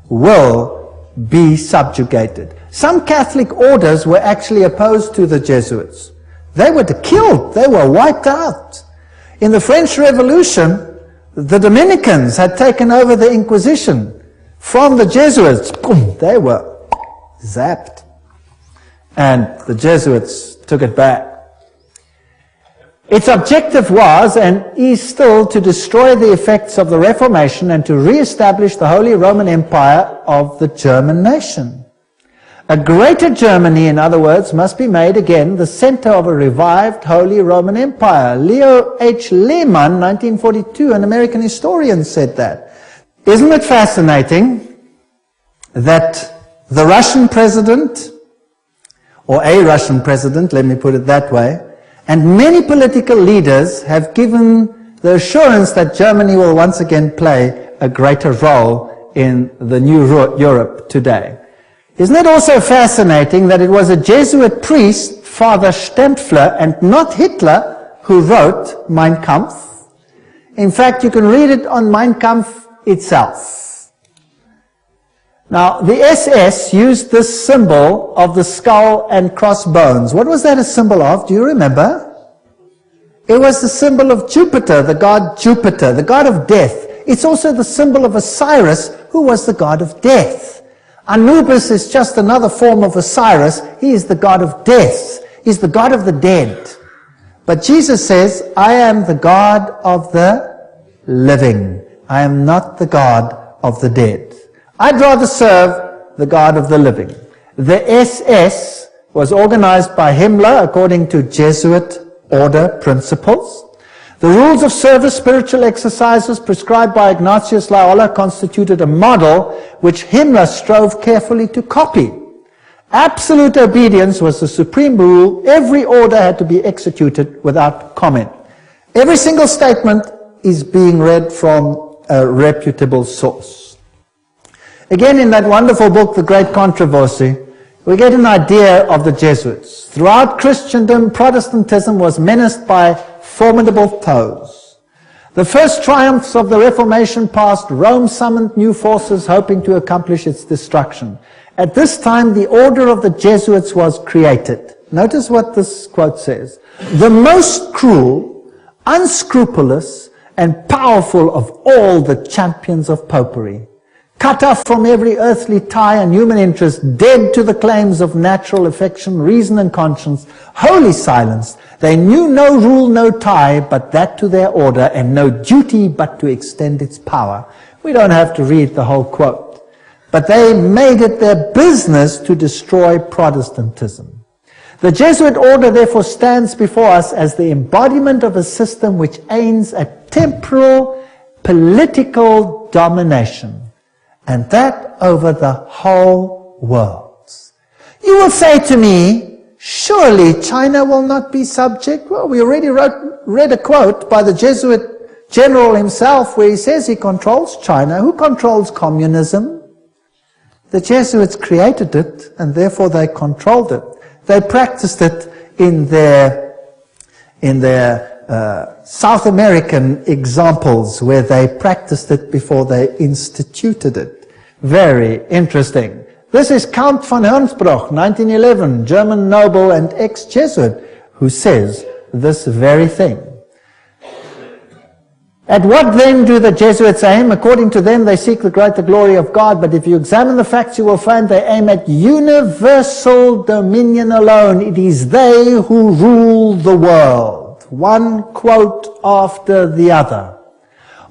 will be subjugated. Some Catholic orders were actually opposed to the Jesuits. They were killed. They were wiped out. In the French Revolution, the Dominicans had taken over the Inquisition from the Jesuits. Boom, they were zapped. And the Jesuits took it back. Its objective was, and is still, to destroy the effects of the Reformation and to re-establish the Holy Roman Empire of the German nation. A greater Germany, in other words, must be made again the center of a revived Holy Roman Empire. Leo H. Lehman, 1942, an American historian, said that. Isn't it fascinating that the Russian president, or a Russian president, let me put it that way, and many political leaders have given the assurance that Germany will once again play a greater role in the new Europe today. Isn't it also fascinating that it was a Jesuit priest, Father Stempfler, and not Hitler, who wrote Mein Kampf? In fact, you can read it on Mein Kampf itself. Now, the SS used this symbol of the skull and crossbones. What was that a symbol of? Do you remember? It was the symbol of Jupiter, the god Jupiter, the god of death. It's also the symbol of Osiris, who was the god of death. Anubis is just another form of Osiris. He is the god of death. He's the god of the dead. But Jesus says, I am the God of the living. I am not the God of the dead. I'd rather serve the God of the living. The SS was organized by Himmler according to Jesuit order principles. The rules of service, spiritual exercises prescribed by Ignatius Loyola constituted a model which Himmler strove carefully to copy. Absolute obedience was the supreme rule. Every order had to be executed without comment. Every single statement is being read from a reputable source. Again, in that wonderful book, The Great Controversy, we get an idea of the Jesuits. Throughout Christendom, Protestantism was menaced by formidable foes. The first triumphs of the Reformation past, Rome summoned new forces hoping to accomplish its destruction. At this time, the order of the Jesuits was created. Notice what this quote says. The most cruel, unscrupulous, and powerful of all the champions of popery. Cut off from every earthly tie and human interest, dead to the claims of natural affection, reason and conscience, wholly silenced. They knew no rule, no tie, but that to their order, and no duty but to extend its power. We don't have to read the whole quote. But they made it their business to destroy Protestantism. The Jesuit order therefore stands before us as the embodiment of a system which aims at temporal political domination. And that over the whole world. You will say to me, surely China will not be subject? Well, we already read a quote by the Jesuit general himself where he says he controls China. Who controls communism? The Jesuits created it, and therefore they controlled it. They practiced it in their South American examples where they practiced it before they instituted it. Very interesting. This is Count von Hernsbruch, 1911, German noble and ex-Jesuit, who says this very thing. At what then do the Jesuits aim? According to them, they seek the greater glory of God, but if you examine the facts, you will find they aim at universal dominion alone. It is they who rule the world. One quote after the other.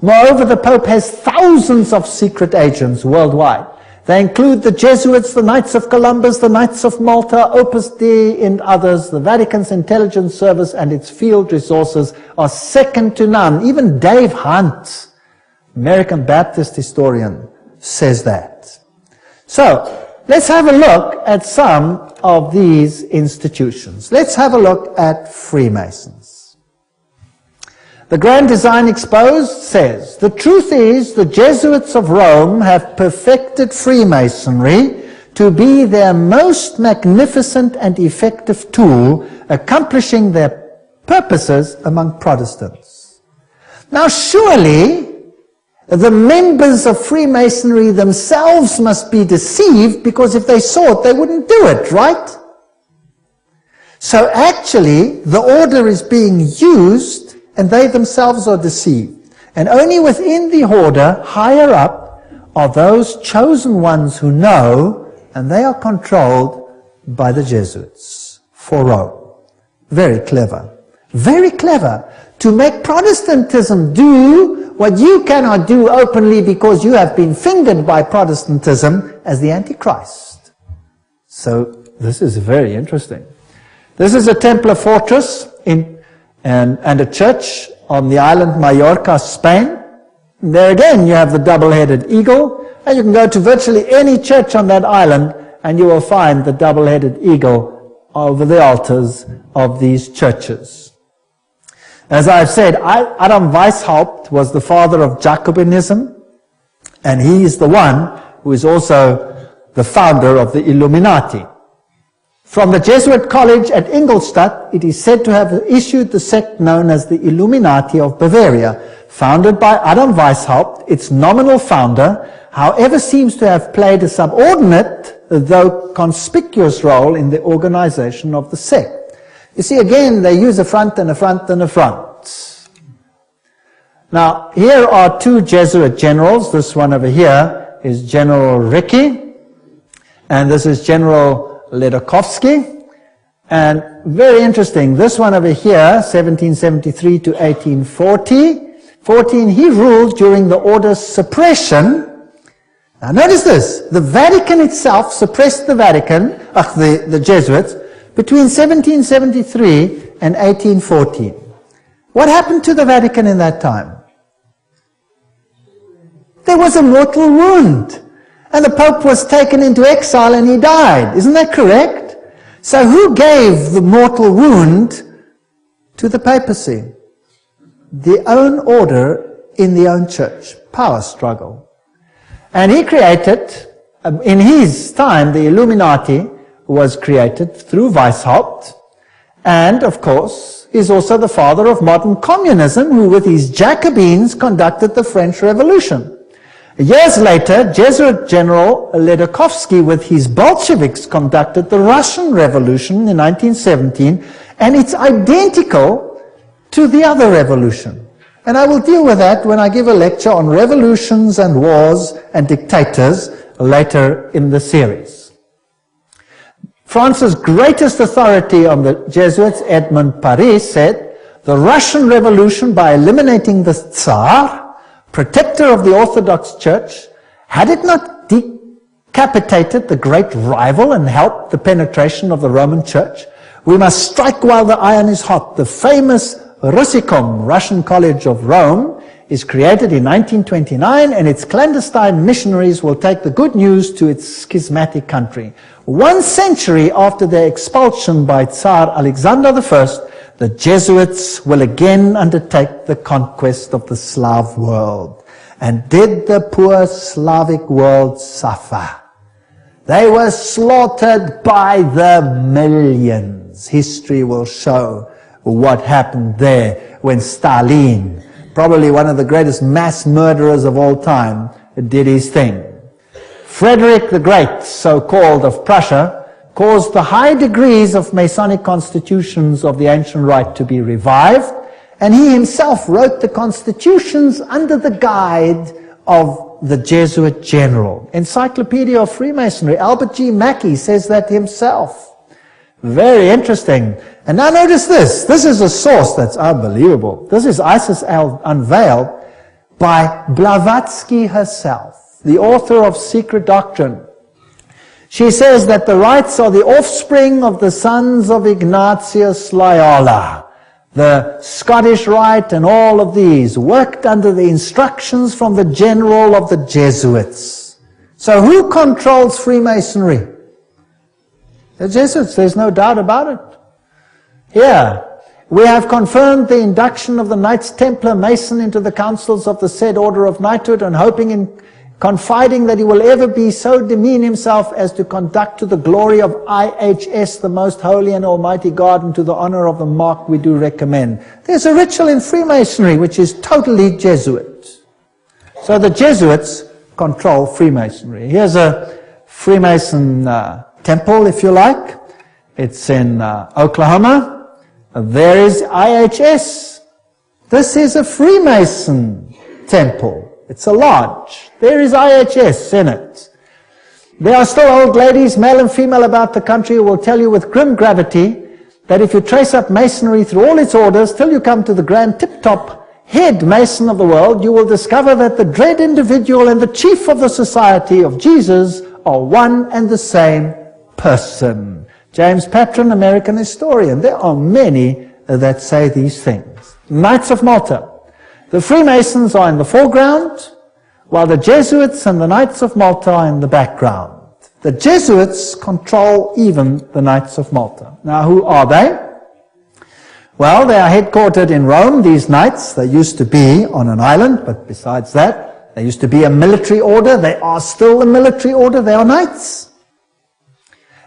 Moreover, the Pope has thousands of secret agents worldwide. They include the Jesuits, the Knights of Columbus, the Knights of Malta, Opus Dei, and others. The Vatican's intelligence service and its field resources are second to none. Even Dave Hunt, American Baptist historian, says that. So, let's have a look at some of these institutions. Let's have a look at Freemasons. The Grand Design Exposed says, the truth is the Jesuits of Rome have perfected Freemasonry to be their most magnificent and effective tool, accomplishing their purposes among Protestants. Now surely the members of Freemasonry themselves must be deceived, because if they saw it, they wouldn't do it, right? So actually, the order is being used and they themselves are deceived. And only within the order, higher up, are those chosen ones who know, and they are controlled by the Jesuits for Rome. Very clever. Very clever. To make Protestantism do what you cannot do openly because you have been fingered by Protestantism as the Antichrist. So this is very interesting. This is a Templar fortress and a church on the island Mallorca, Spain. And there again you have the double-headed eagle, and you can go to virtually any church on that island and you will find the double-headed eagle over the altars of these churches. As I've said, Adam Weishaupt was the father of Jacobinism, and he is the one who is also the founder of the Illuminati. From the Jesuit college at Ingolstadt, it is said to have issued the sect known as the Illuminati of Bavaria, founded by Adam Weishaupt. Its nominal founder, however, seems to have played a subordinate, though conspicuous role in the organization of the sect. You see, again, they use a front and a front and a front. Now, here are two Jesuit generals. This one over here is General Ricci, and this is General Ledochowski. And very interesting, this one over here, 1773 to 1840, he ruled during the order's suppression. Now notice this, the Vatican itself suppressed the the Jesuits, between 1773 and 1814. What happened to the Vatican in that time? There was a mortal wound. And the Pope was taken into exile and he died. Isn't that correct? So who gave the mortal wound to the papacy? The own order in the own church. Power struggle. And he created, in his time, the Illuminati was created through Weishaupt, and of course is also the father of modern communism, who with his Jacobins conducted the French Revolution. Years later, Jesuit General Ledochowski with his Bolsheviks conducted the Russian Revolution in 1917, and it's identical to the other revolution. And I will deal with that when I give a lecture on revolutions and wars and dictators later in the series. France's greatest authority on the Jesuits, Edmond Paris, said, the Russian Revolution, by eliminating the Tsar, protector of the Orthodox Church, had it not decapitated the great rival and helped the penetration of the Roman Church? We must strike while the iron is hot. The famous Russicum, Russian College of Rome, is created in 1929, and its clandestine missionaries will take the good news to its schismatic country. 1 century after their expulsion by Tsar Alexander I, the Jesuits will again undertake the conquest of the Slav world. And did the poor Slavic world suffer? They were slaughtered by the millions. History will show what happened there when Stalin, probably one of the greatest mass murderers of all time, did his thing. Frederick the Great, so-called, of Prussia, caused the high degrees of Masonic constitutions of the ancient rite to be revived, And he himself wrote the constitutions under the guide of the Jesuit general. Encyclopedia of Freemasonry, Albert G. Mackey says that himself. Very interesting. And now notice this. This is a source that's unbelievable. This is Isis Unveiled by Blavatsky herself, the author of Secret Doctrine. She says that the rites are the offspring of the sons of Ignatius Loyola. The Scottish Rite and all of these worked under the instructions from the general of the Jesuits. So who controls Freemasonry? The Jesuits, there's no doubt about it. Here, we have confirmed the induction of the Knights Templar Mason into the councils of the said order of knighthood, and hoping and confiding that he will ever be so demean himself as to conduct to the glory of IHS, the most holy and almighty God, and to the honor of the mark we do recommend. There's a ritual in Freemasonry which is totally Jesuit. So the Jesuits control Freemasonry. Here's a Freemason temple, if you like. It's in Oklahoma. There is IHS. This is a Freemason temple. It's a lodge. There is IHS in it. There are still old ladies, male and female, about the country who will tell you with grim gravity that if you trace up Masonry through all its orders till you come to the grand tip-top head Mason of the world, you will discover that the dread individual and the chief of the Society of Jesus are one and the same person. James Patron, American historian. There are many that say these things. Knights of Malta. The Freemasons are in the foreground, while the Jesuits and the Knights of Malta are in the background. The Jesuits control even the Knights of Malta. Now, who are they? Well, they are headquartered in Rome, these knights. They used to be on an island, but besides that, they used to be a military order. They are still a military order. They are knights.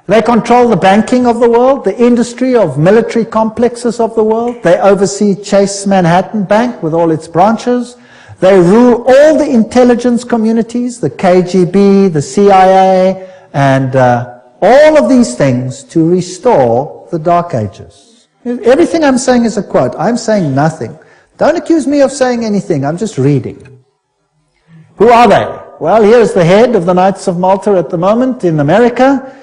They control the banking of the world, the industry of military complexes of the world. They oversee Chase Manhattan Bank with all its branches. They rule all the intelligence communities, the KGB, the CIA, and all of these things to restore the Dark Ages. Everything I'm saying is a quote. I'm saying nothing. Don't accuse me of saying anything. I'm just reading. Who are they? Well, here's the head of the Knights of Malta at the moment in America.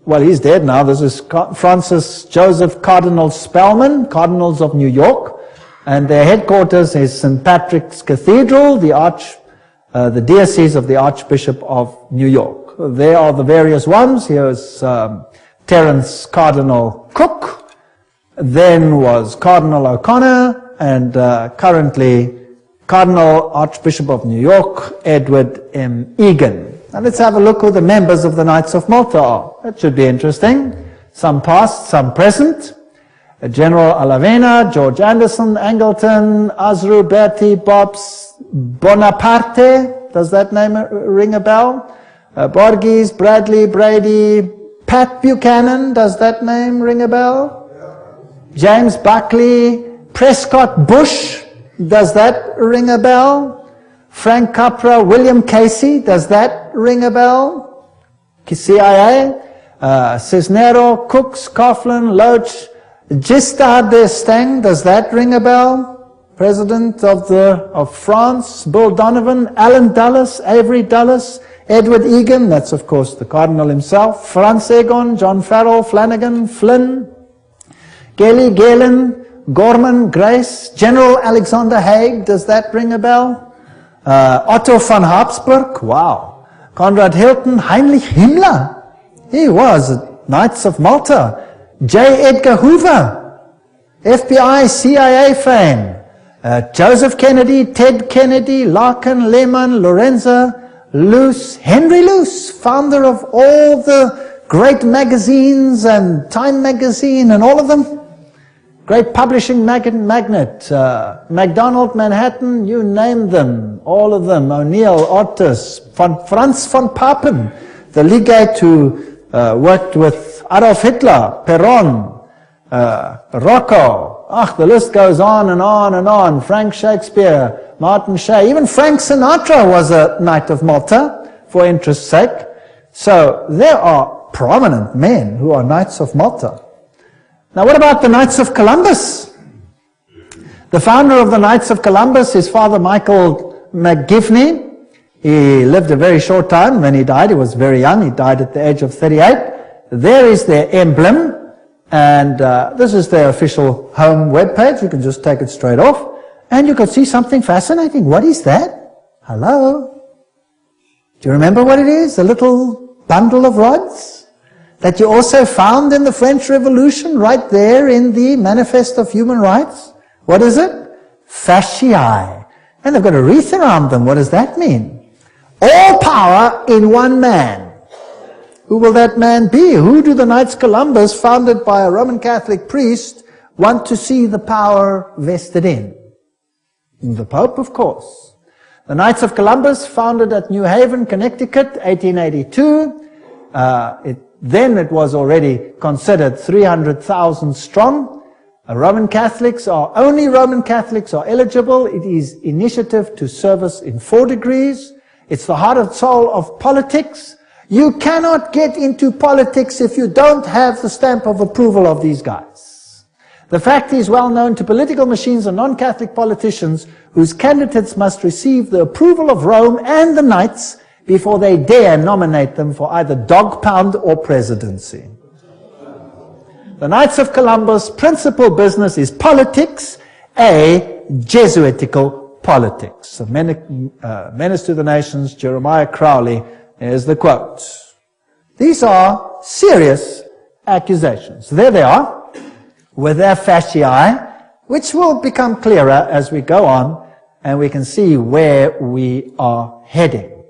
Well, he's dead now. This is Francis Joseph Cardinal Spellman, Cardinals of New York. And their headquarters is St. Patrick's Cathedral, the diocese of the Archbishop of New York. There are the various ones. Here's Terence Cardinal Cook. Then was Cardinal O'Connor, and currently Cardinal Archbishop of New York, Edward M. Egan. Now let's have a look who the members of the Knights of Malta are. That should be interesting. Some past, some present. General Alavena, George Anderson, Angleton, Azru, Bertie, Bobs, Bonaparte. Does that name ring a bell? Borges, Bradley, Brady, Pat Buchanan. Does that name ring a bell? James Buckley, Prescott Bush. Does that ring a bell? Frank Capra, William Casey, does that ring a bell? CIA, Cisnero, Cooks, Coughlin, Loach, Giscard d'Estaing, does that ring a bell? President of France, Bill Donovan, Alan Dulles, Avery Dulles, Edward Egan, that's of course the Cardinal himself, Franz Egon, John Farrell, Flanagan, Flynn, Gelly, Galen, Gorman, Grace, General Alexander Haig, does that ring a bell? Otto von Habsburg, wow. Conrad Hilton, Heinrich Himmler, he was Knights of Malta. J. Edgar Hoover, FBI, CIA fame. Joseph Kennedy, Ted Kennedy, Larkin, Lehman, Lorenzo, Luce, Henry Luce, founder of all the great magazines and Time magazine and all of them. Great publishing magnate, MacDonald, Manhattan, you name them, all of them, O'Neill, Otis, Franz von Papen, the legate who worked with Adolf Hitler, Perón, Rocco, the list goes on and on and on, Frank Shakespeare, Martin Shea, even Frank Sinatra was a Knight of Malta, for interest's sake. So there are prominent men who are Knights of Malta. Now what about the Knights of Columbus? The founder of the Knights of Columbus is Father Michael McGivney. He lived a very short time. When he died, he was very young. He died at the age of 38. There is their emblem, and this is their official home webpage. You can just take it straight off, and you can see something fascinating. What is that? Hello? Do you remember what it is? A little bundle of rods that you also found in the French Revolution, right there in the Manifest of Human Rights. What is it? Fasciae. And they've got a wreath around them. What does that mean? All power in one man. Who will that man be? Who do the Knights Columbus, founded by a Roman Catholic priest, want to see the power vested in? The Pope, of course. The Knights of Columbus, founded at New Haven, Connecticut, 1882. Then it was already considered 300,000 strong. Only Roman Catholics are eligible. It is initiative to service in 4 degrees. It's the heart and soul of politics. You cannot get into politics if you don't have the stamp of approval of these guys. The fact is well known to political machines and non-Catholic politicians whose candidates must receive the approval of Rome and the Knights before they dare nominate them for either dog pound or presidency. The Knights of Columbus' principal business is politics, a Jesuitical politics. A menace to the nations, Jeremiah Crowley, is the quote. These are serious accusations. There they are, with their fasciae, which will become clearer as we go on, and we can see where we are heading.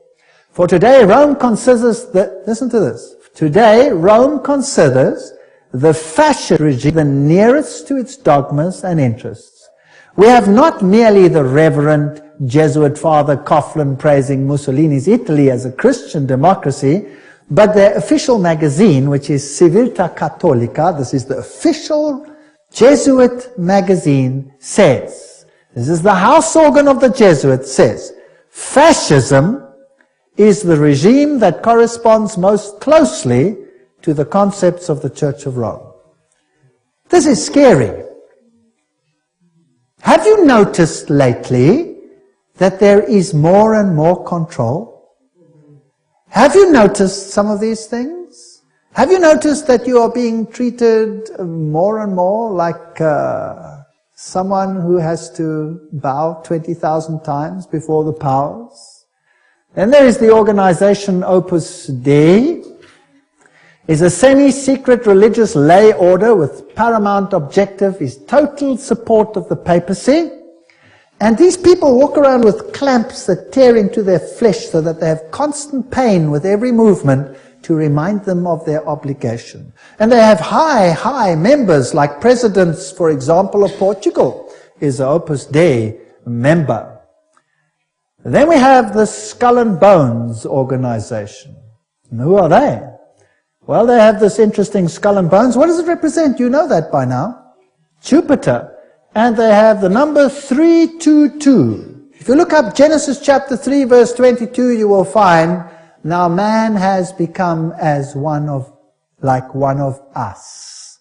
For today, Rome considers listen to this. Today, Rome considers the fascist regime the nearest to its dogmas and interests. We have not merely the Reverend Jesuit Father Coughlin praising Mussolini's Italy as a Christian democracy, but their official magazine, which is Civiltà Cattolica, this is the official Jesuit magazine, says, this is the house organ of the Jesuits, says, fascism is the regime that corresponds most closely to the concepts of the Church of Rome. This is scary. Have you noticed lately that there is more and more control? Have you noticed some of these things? Have you noticed that you are being treated more and more like someone who has to bow 20,000 times before the powers? Then there is the organization Opus Dei. Is a semi-secret religious lay order with paramount objective is total support of the papacy. And these people walk around with clamps that tear into their flesh so that they have constant pain with every movement to remind them of their obligation. And they have high members, like presidents, for example, of Portugal is an Opus Dei member. Then we have the Skull and Bones organization. And who are they? Well, they have this interesting skull and bones. What does it represent? You know that by now. Jupiter. And they have the number 322. If you look up Genesis chapter 3, verse 22, you will find, now man has become like one of us,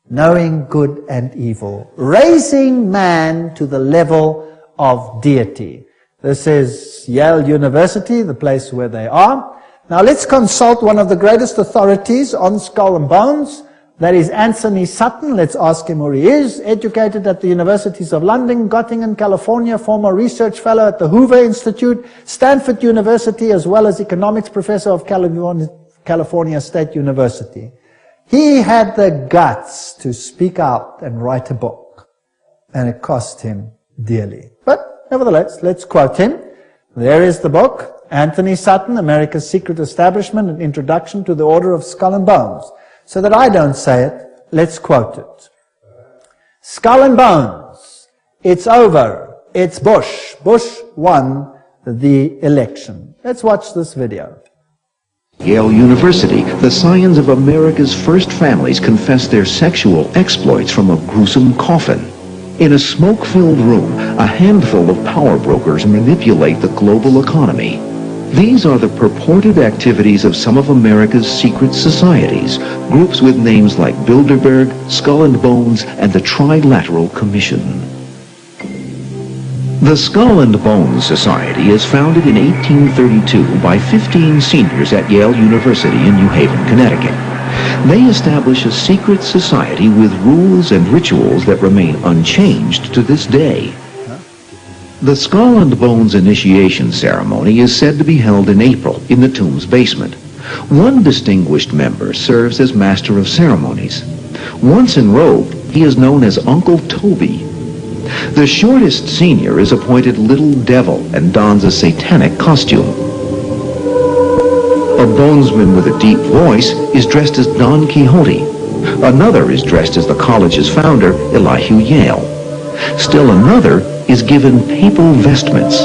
knowing good and evil, raising man to the level of deity. This is Yale University, the place where they are. Now let's consult one of the greatest authorities on skull and bones. That is Anthony Sutton. Let's ask him who he is. Educated at the Universities of London, Göttingen, California, former research fellow at the Hoover Institute, Stanford University, as well as economics professor of California State University. He had the guts to speak out and write a book, and it cost him dearly. But nevertheless, let's quote him. There is the book. Anthony Sutton, America's Secret Establishment, an Introduction to the Order of Skull and Bones. So that I don't say it, let's quote it. Skull and Bones. It's over. It's Bush. Bush won the election. Let's watch this video. Yale University, the scions of America's first families confess their sexual exploits from a gruesome coffin. In a smoke-filled room, a handful of power brokers manipulate the global economy. These are the purported activities of some of America's secret societies, groups with names like Bilderberg, Skull and Bones, and the Trilateral Commission. The Skull and Bones Society is founded in 1832 by 15 seniors at Yale University in New Haven, Connecticut. They establish a secret society with rules and rituals that remain unchanged to this day. The Skull and Bones initiation ceremony is said to be held in April in the tomb's basement. One distinguished member serves as master of ceremonies. Once enrobed, he is known as Uncle Toby. The shortest senior is appointed Little Devil and dons a satanic costume. A bonesman with a deep voice is dressed as Don Quixote. Another is dressed as the college's founder, Elihu Yale. Still another is given papal vestments.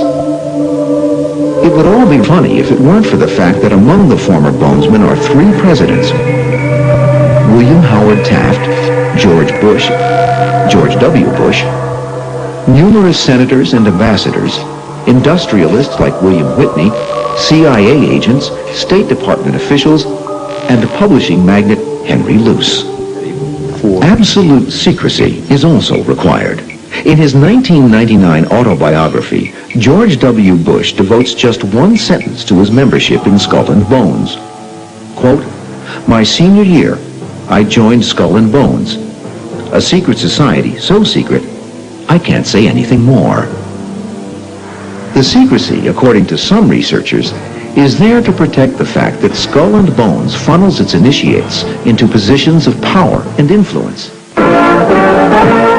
It would all be funny if it weren't for the fact that among the former bonesmen are 3 presidents: William Howard Taft, George Bush, George W. Bush, numerous senators and ambassadors, industrialists like William Whitney, CIA agents, State Department officials, and publishing magnate Henry Luce. Absolute secrecy is also required. In his 1999 autobiography, George W. Bush devotes just one sentence to his membership in Skull and Bones. Quote, "My senior year, I joined Skull and Bones, a secret society so secret, I can't say anything more." The secrecy, according to some researchers, is there to protect the fact that Skull and Bones funnels its initiates into positions of power and influence.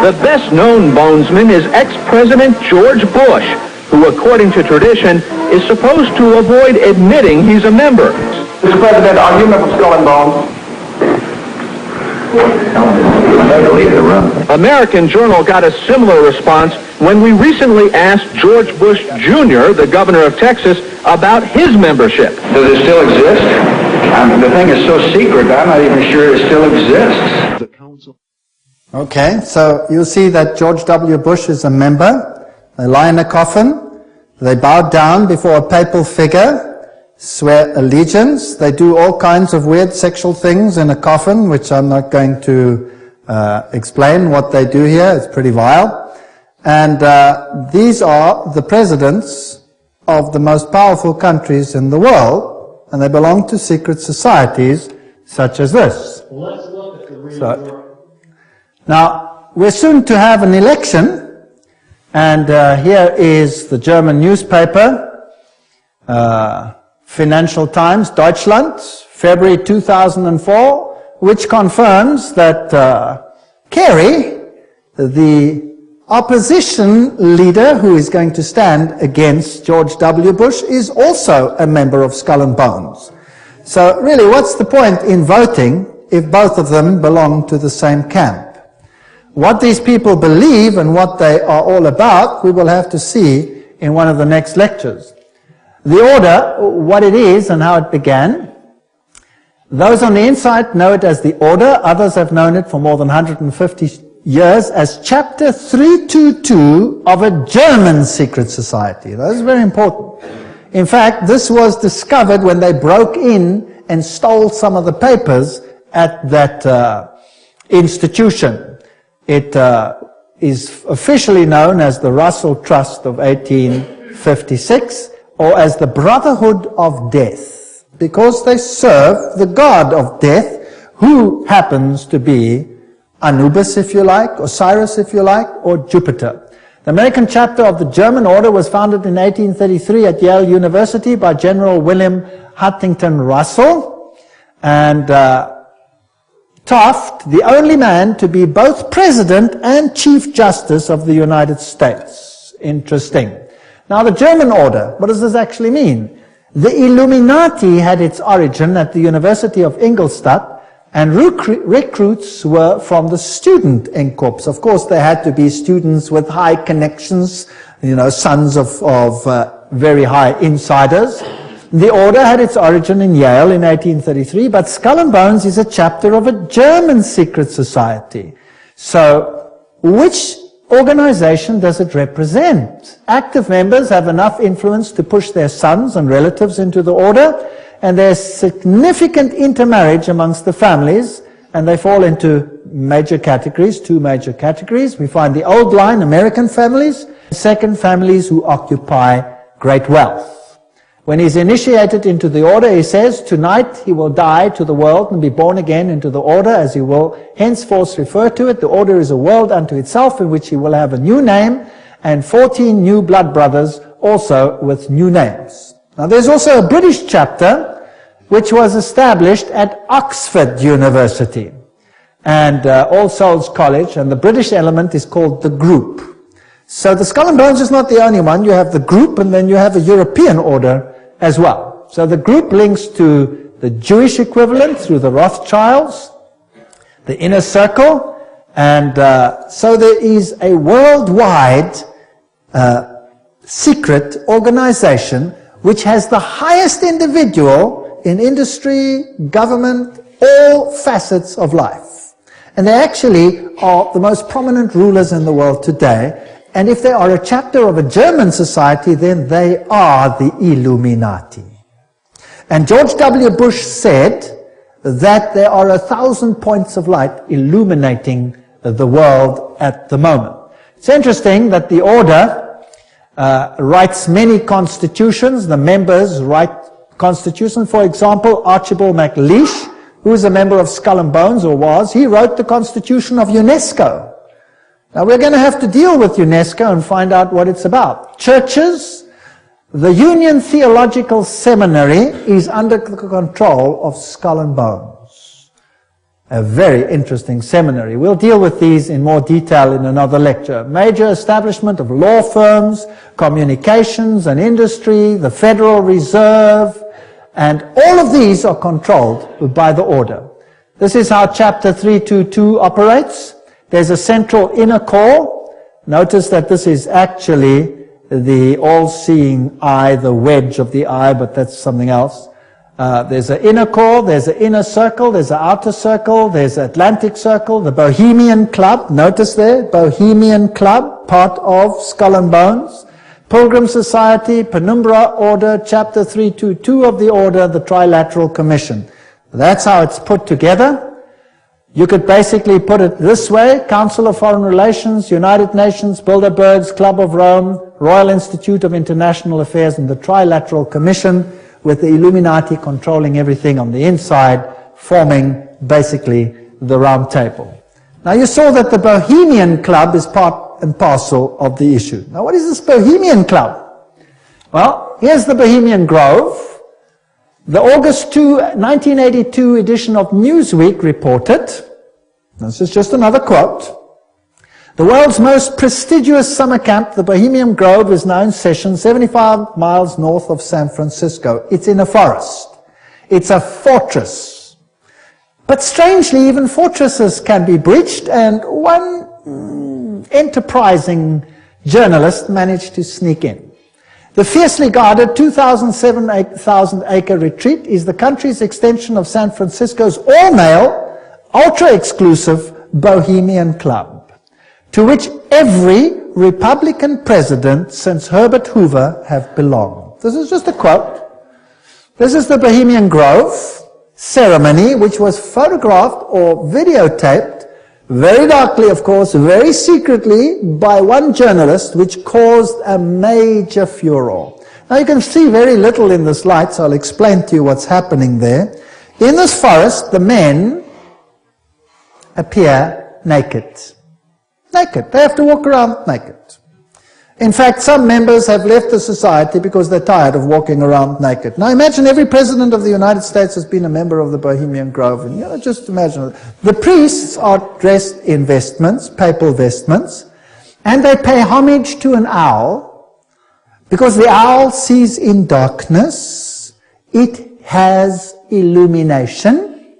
The best-known bonesman is ex-President George Bush, who, according to tradition, is supposed to avoid admitting he's a member. Mr. President, are you a member of Skull and Bones? American Journal got a similar response when we recently asked George Bush Jr., the governor of Texas, about his membership. Does it still exist? The thing is so secret, I'm not even sure it still exists. The council. Okay, so you'll see that George W. Bush is a member. They lie in a coffin. They bow down before a papal figure, swear allegiance. They do all kinds of weird sexual things in a coffin, which I'm not going to explain what they do here. It's pretty vile. And these are the presidents of the most powerful countries in the world, and they belong to secret societies such as this. Let's look at the real world. Now, we're soon to have an election, and here is the German newspaper, Financial Times, Deutschland, February 2004, which confirms that Kerry, the opposition leader who is going to stand against George W. Bush, is also a member of Skull and Bones. So really, what's the point in voting if both of them belong to the same camp? What these people believe and what they are all about, we will have to see in one of the next lectures. The order, what it is and how it began. Those on the inside know it as the order. Others have known it for more than 150 years as Chapter 322 of a German secret society. That is very important. In fact, this was discovered when they broke in and stole some of the papers at that institution. It is officially known as the Russell Trust of 1856, or as the Brotherhood of Death, because they serve the god of death, who happens to be Anubis, if you like, Osiris, if you like, or Jupiter. The American chapter of the German order was founded in 1833 at Yale University by General William Huntington Russell, and Taft, the only man to be both President and Chief Justice of the United States. Interesting. Now, the German order, what does this actually mean? The Illuminati had its origin at the University of Ingolstadt, and recruits were from the student Incorps. Of course, they had to be students with high connections, you know, sons of very high insiders. The order had its origin in Yale in 1833, but Skull and Bones is a chapter of a German secret society. So, which organization does it represent? Active members have enough influence to push their sons and relatives into the order, and there's significant intermarriage amongst the families, and they fall into major categories, 2 major categories. We find the old line American families, Second, families who occupy great wealth. When he's initiated into the order, he says, tonight he will die to the world and be born again into the order, as he will henceforth refer to it. The order is a world unto itself, in which he will have a new name, and 14 new blood brothers also with new names. Now there's also a British chapter which was established at Oxford University and All Souls College, and the British element is called the Group. So the Skull and Bones is not the only one. You have the Group, and then you have a European order as well. So the Group links to the Jewish equivalent through the Rothschilds, the Inner Circle, and so there is a worldwide secret organization which has the highest individual in industry, government, all facets of life. And they actually are the most prominent rulers in the world today. And if they are a chapter of a German society, then they are the Illuminati. And George W. Bush said that there are 1,000 points of light illuminating the world at the moment. It's interesting that the order writes many constitutions. The members write constitutions. For example, Archibald MacLeish, who is a member of Skull and Bones, or was, he wrote the constitution of UNESCO. Now we're going to have to deal with UNESCO and find out what it's about. Churches, the Union Theological Seminary is under the control of Skull and Bones. A very interesting seminary. We'll deal with these in more detail in another lecture. Major establishment of law firms, communications and industry, the Federal Reserve, and all of these are controlled by the order. This is how Chapter 322 operates. There's a central inner core. Notice that this is actually the all-seeing eye, the wedge of the eye, but that's something else. There's an inner core, there's an inner circle, there's an outer circle, there's an Atlantic Circle, the Bohemian Club, notice there, Bohemian Club, part of Skull and Bones, Pilgrim Society, Penumbra Order, Chapter 322 of the Order, the Trilateral Commission. That's how it's put together. You could basically put it this way: Council of Foreign Relations, United Nations, Bilderberg's, Club of Rome, Royal Institute of International Affairs, and the Trilateral Commission, with the Illuminati controlling everything on the inside, forming basically the Round Table. Now you saw that the Bohemian Club is part and parcel of the issue. Now what is this Bohemian Club? Well, here's the Bohemian Grove. The August 2, 1982 edition of Newsweek reported, this is just another quote, the world's most prestigious summer camp, the Bohemian Grove, is now in session 75 miles north of San Francisco. It's in a forest. It's a fortress. But strangely, even fortresses can be breached, and one enterprising journalist managed to sneak in. The fiercely guarded 2,000 acre retreat is the country's extension of San Francisco's all-male, ultra-exclusive Bohemian Club, to which every Republican president since Herbert Hoover have belonged. This is just a quote. This is the Bohemian Grove ceremony, which was photographed or videotaped, very darkly, of course, very secretly, by one journalist, which caused a major furor. Now you can see very little in this light, so I'll explain to you what's happening there. In this forest, the men appear naked. Naked. They have to walk around naked. In fact, some members have left the society because they're tired of walking around naked. Now imagine every president of the United States has been a member of the Bohemian Grove. And just imagine, the priests are dressed in vestments, papal vestments, and they pay homage to an owl, because the owl sees in darkness, it has illumination.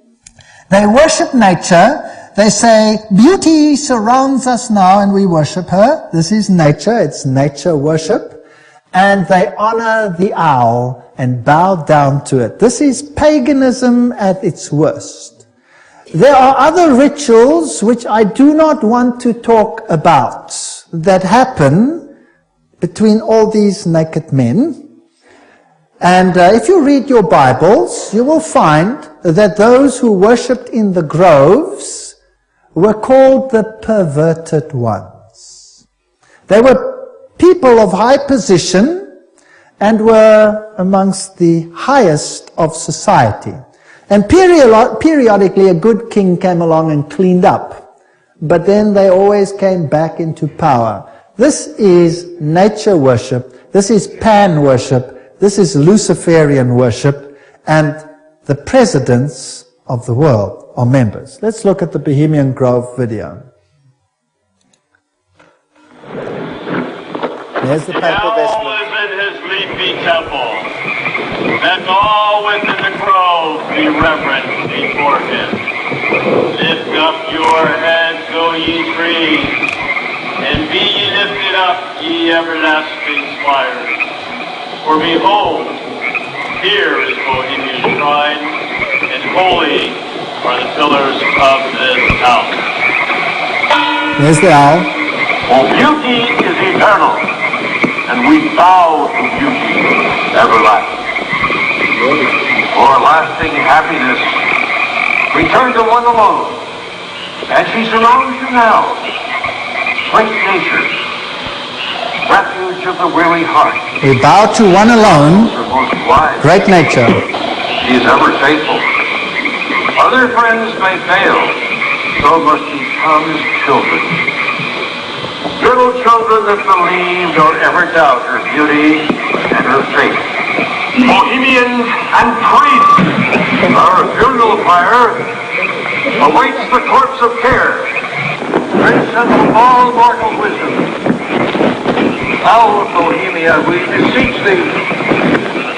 They worship nature. They say, beauty surrounds us now and we worship her. This is nature, it's nature worship. And they honor the owl and bow down to it. This is paganism at its worst. There are other rituals which I do not want to talk about that happen between all these naked men. And if you read your Bibles, you will find that those who worshipped in the groves were called the perverted ones. They were people of high position and were amongst the highest of society. And periodically a good king came along and cleaned up, but then they always came back into power. This is nature worship, this is pan worship, this is Luciferian worship, and the presidents of the world are members. Let's look at the Bohemian Grove video. There's the papal vestment. All is in his leafy temple. Let all within the grove be reverent before him. Lift up your heads, O ye trees, and be ye lifted up, ye everlasting spires. For behold, here is Bohemia's shrine, and holy are the pillars of this house. There's the owl. For beauty is eternal, and we bow to beauty everlasting. For lasting happiness, return to one alone, and she surrounds you now. Great nature, refuge of the weary heart. We bow to one alone, Her most wise. great nature. She is ever faithful. Other friends may fail, so must ye come as children. Little children that believe nor ever doubt her beauty and her faith. Bohemians and priests, our funeral pyre awaits the corpse of care. Princess of all mortal wisdom, Owl of Bohemia, we beseech thee,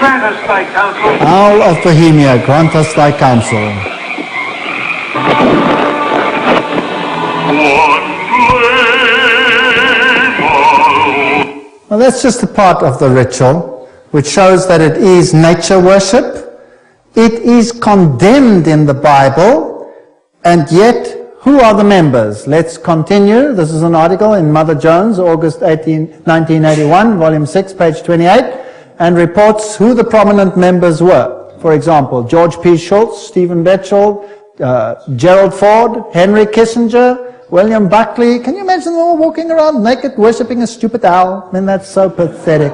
grant us thy counsel. Owl of Bohemia, grant us thy counsel. Well, that's just a part of the ritual, which shows that it is nature worship. It is condemned in the Bible, and yet, who are the members? Let's continue. This is an article in Mother Jones, August 1981, volume 6, page 28, and reports who the prominent members were. For example, George P. Schultz, Stephen Batchelor, Gerald Ford, Henry Kissinger, William Buckley. Can you imagine them all walking around naked, worshipping a stupid owl? I mean, that's so pathetic.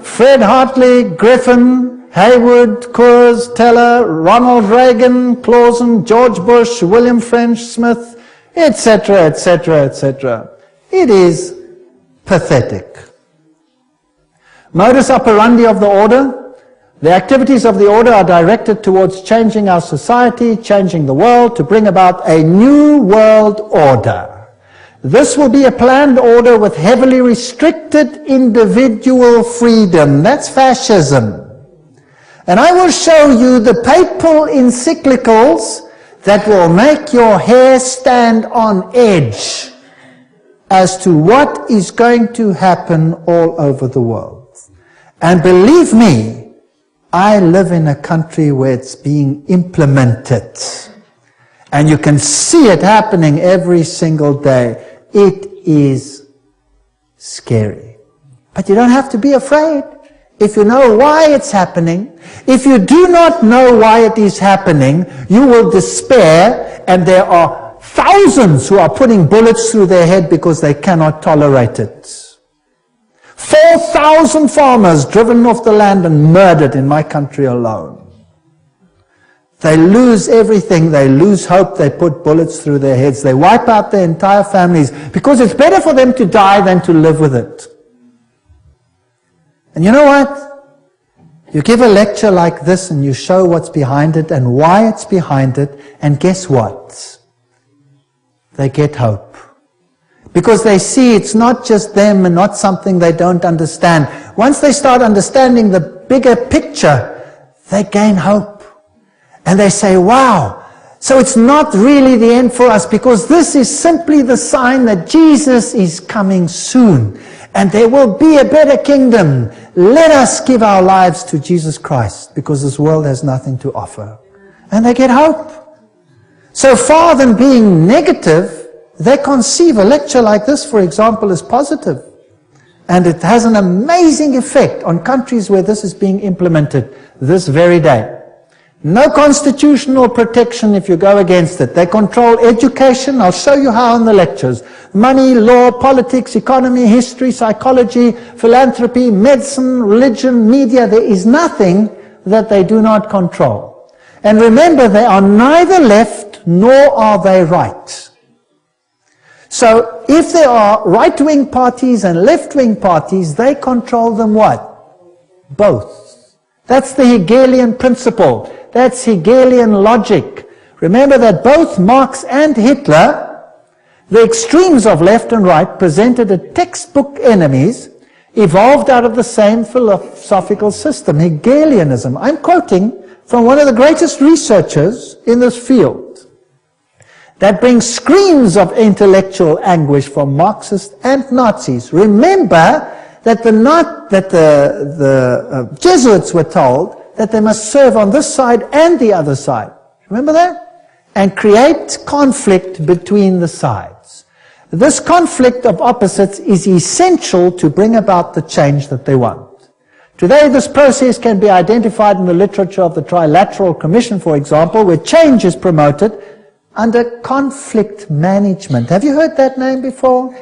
Fred Hartley, Griffin, Haywood, Coors, Teller, Ronald Reagan, Clausen, George Bush, William French Smith, etc., etc., etc. It is pathetic. Modus operandi of the order. The activities of the order are directed towards changing our society, changing the world, to bring about a new world order. This will be a planned order with heavily restricted individual freedom. That's fascism. And I will show you the papal encyclicals that will make your hair stand on edge as to what is going to happen all over the world. And believe me, I live in a country where it's being implemented. And you can see it happening every single day. It is scary. But you don't have to be afraid. If you know why it's happening, if you do not know why it is happening, you will despair, and there are thousands who are putting bullets through their head because they cannot tolerate it. 4,000 farmers driven off the land and murdered in my country alone. They lose everything, they lose hope, they put bullets through their heads, they wipe out their entire families because it's better for them to die than to live with it. And you know what? You give a lecture like this and you show what's behind it and why it's behind it, and guess what? They get hope. Because they see it's not just them and not something they don't understand. Once they start understanding the bigger picture, they gain hope. And they say, wow, so it's not really the end for us, because this is simply the sign that Jesus is coming soon. And there will be a better kingdom. Let us give our lives to Jesus Christ, because this world has nothing to offer. And they get hope. So far than being negative, they conceive a lecture like this, for example, as positive. And it has an amazing effect on countries where this is being implemented this very day. No constitutional protection if you go against it. They control education. I'll show you how in the lectures. Money, law, politics, economy, history, psychology, philanthropy, medicine, religion, media. There is nothing that they do not control. And remember, they are neither left nor are they right. So if there are right-wing parties and left-wing parties, they control them what? Both. That's the Hegelian principle. That's Hegelian logic. Remember that both Marx and Hitler, the extremes of left and right, presented as textbook enemies, evolved out of the same philosophical system, Hegelianism. I'm quoting from one of the greatest researchers in this field that brings screams of intellectual anguish from Marxists and Nazis. Remember that the Jesuits were told that they must serve on this side and the other side. Remember that? And create conflict between the sides. This conflict of opposites is essential to bring about the change that they want. Today, this process can be identified in the literature of the Trilateral Commission, for example, where change is promoted under conflict management. Have you heard that name before?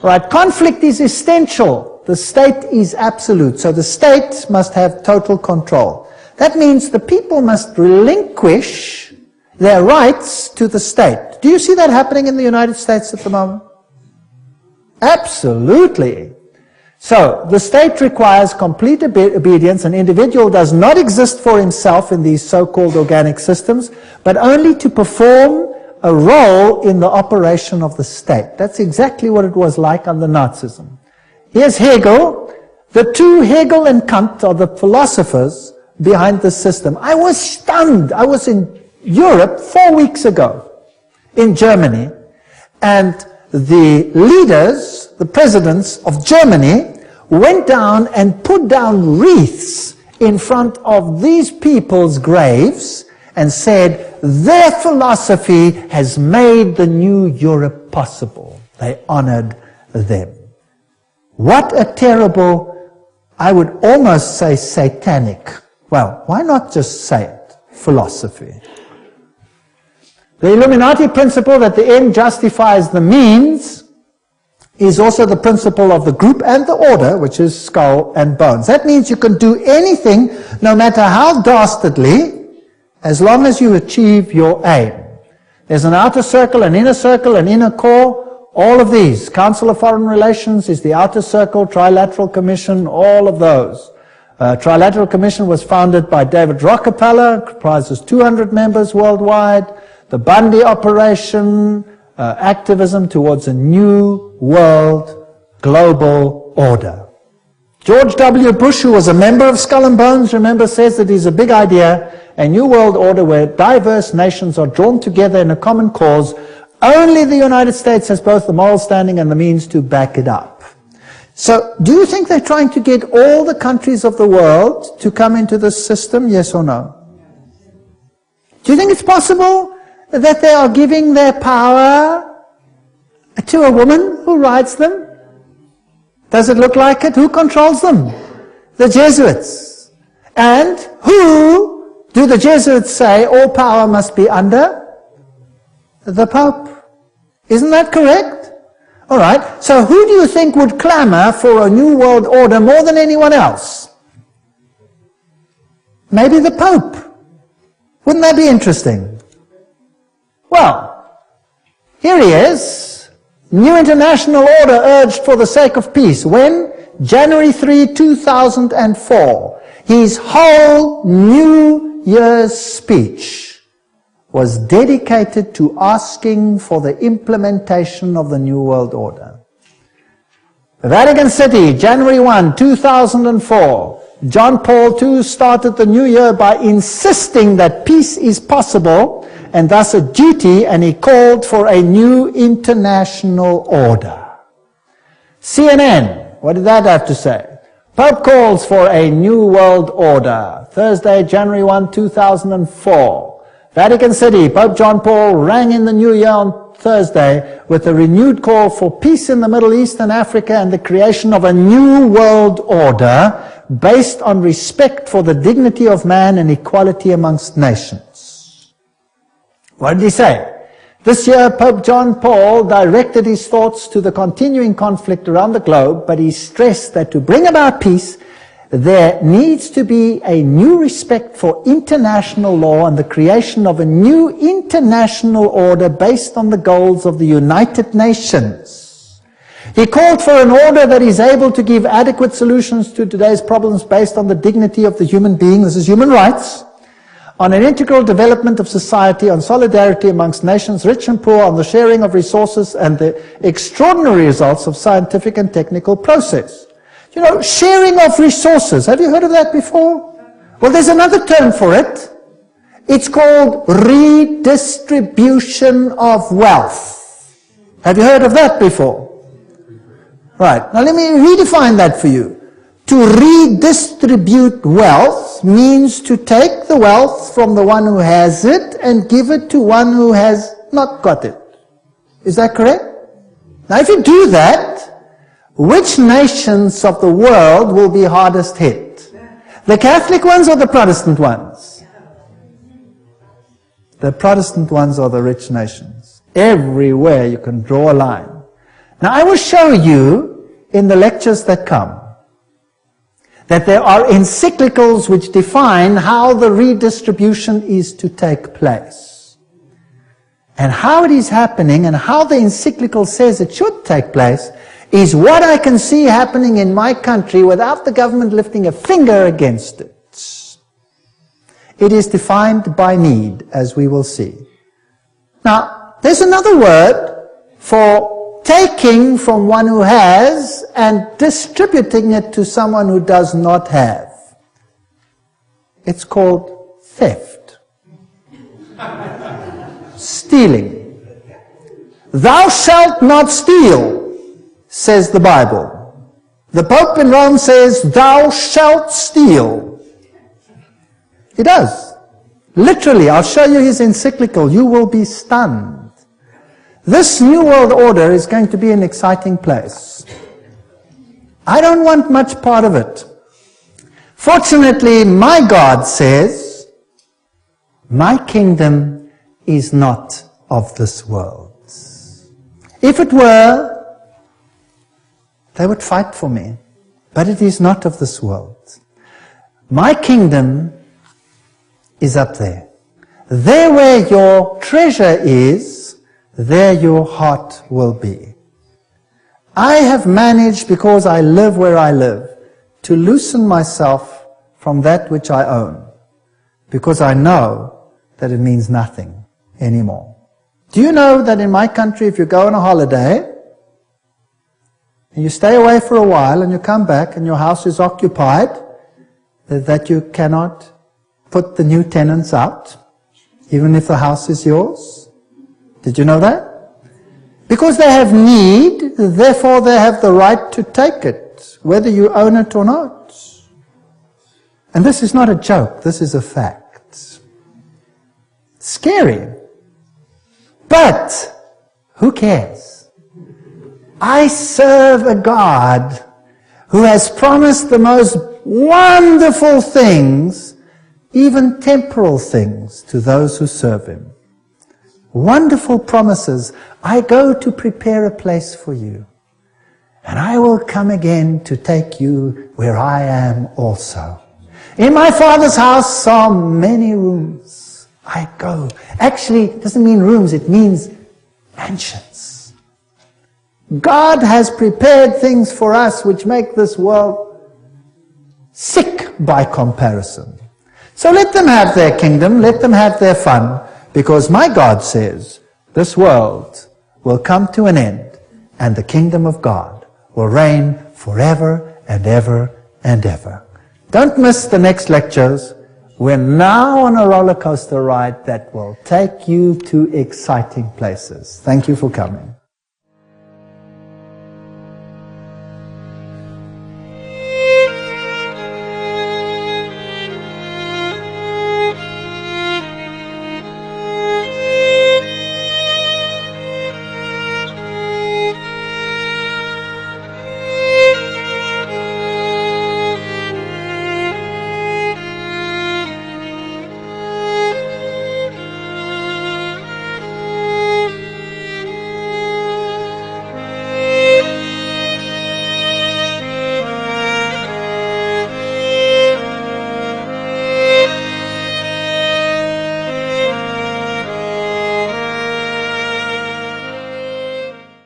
Right, conflict is essential. The state is absolute, so the state must have total control. That means the people must relinquish their rights to the state. Do you see that happening in the United States at the moment? Absolutely. So, the state requires complete obedience. An individual does not exist for himself in these so-called organic systems, but only to perform a role in the operation of the state. That's exactly what it was like under Nazism. Here's Hegel. The two, Hegel and Kant, are the philosophers behind this system. I was stunned. I was in Europe 4 weeks ago, in Germany, and the leaders, the presidents of Germany, went down and put down wreaths in front of these people's graves and said, their philosophy has made the new Europe possible. They honored them. What a terrible, I would almost say satanic, well, why not just say it, philosophy. The Illuminati principle that the end justifies the means is also the principle of the group and the order, which is skull and bones. That means you can do anything, no matter how dastardly, as long as you achieve your aim. There's an outer circle, an inner core. All of these, Council of Foreign Relations is the outer circle, Trilateral Commission, all of those. Trilateral Commission was founded by David Rockefeller, comprises 200 members worldwide. The Bundy operation, activism towards a new world global order. George W. Bush, who was a member of Skull and Bones, remember, says that it's a big idea, a new world order where diverse nations are drawn together in a common cause. Only the United States has both the moral standing and the means to back it up. So, do you think they're trying to get all the countries of the world to come into this system, yes or no? Do you think it's possible that they are giving their power to a woman who rides them? Does it look like it? Who controls them? The Jesuits. And who do the Jesuits say all power must be under? The Pope. Isn't that correct? All right. So who do you think would clamor for a new world order more than anyone else? Maybe the Pope. Wouldn't that be interesting? Well, here he is. New international order urged for the sake of peace. When? January 3, 2004. His whole New Year's speech was dedicated to asking for the implementation of the New World Order. Vatican City, January 1, 2004. John Paul II started the new year by insisting that peace is possible and thus a duty, and he called for a new international order. CNN, what did that have to say? Pope calls for a new world order. Thursday, January 1, 2004. Vatican City, Pope John Paul rang in the new year on Thursday with a renewed call for peace in the Middle East and Africa and the creation of a new world order based on respect for the dignity of man and equality amongst nations. What did he say? This year, Pope John Paul directed his thoughts to the continuing conflict around the globe, but he stressed that to bring about peace, there needs to be a new respect for international law and the creation of a new international order based on the goals of the United Nations. He called for an order that is able to give adequate solutions to today's problems based on the dignity of the human being, this is human rights, on an integral development of society, on solidarity amongst nations, rich and poor, on the sharing of resources and the extraordinary results of scientific and technical process. You know, sharing of resources, have you heard of that before? Well, there's another term for it. It's called redistribution of wealth. Have you heard of that before? Right, now let me redefine that for you. To redistribute wealth means to take the wealth from the one who has it and give it to one who has not got it. Is that correct? Now if you do that, which nations of the world will be hardest hit? The Catholic ones or the Protestant ones? The Protestant ones are the rich nations. Everywhere you can draw a line. Now I will show you in the lectures that come that there are encyclicals which define how the redistribution is to take place. And how it is happening and how the encyclical says it should take place is what I can see happening in my country without the government lifting a finger against it. It is defined by need, as we will see. Now, there's another word for taking from one who has and distributing it to someone who does not have. It's called theft. Stealing. Thou shalt not steal, says the Bible. The Pope in Rome says, thou shalt steal. He does. Literally, I'll show you his encyclical. You will be stunned. This new world order is going to be an exciting place. I don't want much part of it. Fortunately, my God says, my kingdom is not of this world. If it were, they would fight for me. But it is not of this world. My kingdom is up there. There where your treasure is, there your heart will be. I have managed, because I live where I live, to loosen myself from that which I own, because I know that it means nothing anymore. Do you know that in my country, if you go on a holiday, and you stay away for a while, and you come back, and your house is occupied, that you cannot put the new tenants out, even if the house is yours? Did you know that? Because they have need, therefore they have the right to take it, whether you own it or not. And this is not a joke, this is a fact. Scary. But, who cares? I serve a God who has promised the most wonderful things, even temporal things, to those who serve Him. Wonderful promises. I go to prepare a place for you, and I will come again to take you where I am also. In my Father's house are many rooms. I go. Actually, it doesn't mean rooms, it means mansions. God has prepared things for us which make this world sick by comparison. So let them have their kingdom, let them have their fun. Because my God says, this world will come to an end, and the kingdom of God will reign forever and ever and ever. Don't miss the next lectures. We're now on a roller coaster ride that will take you to exciting places. Thank you for coming.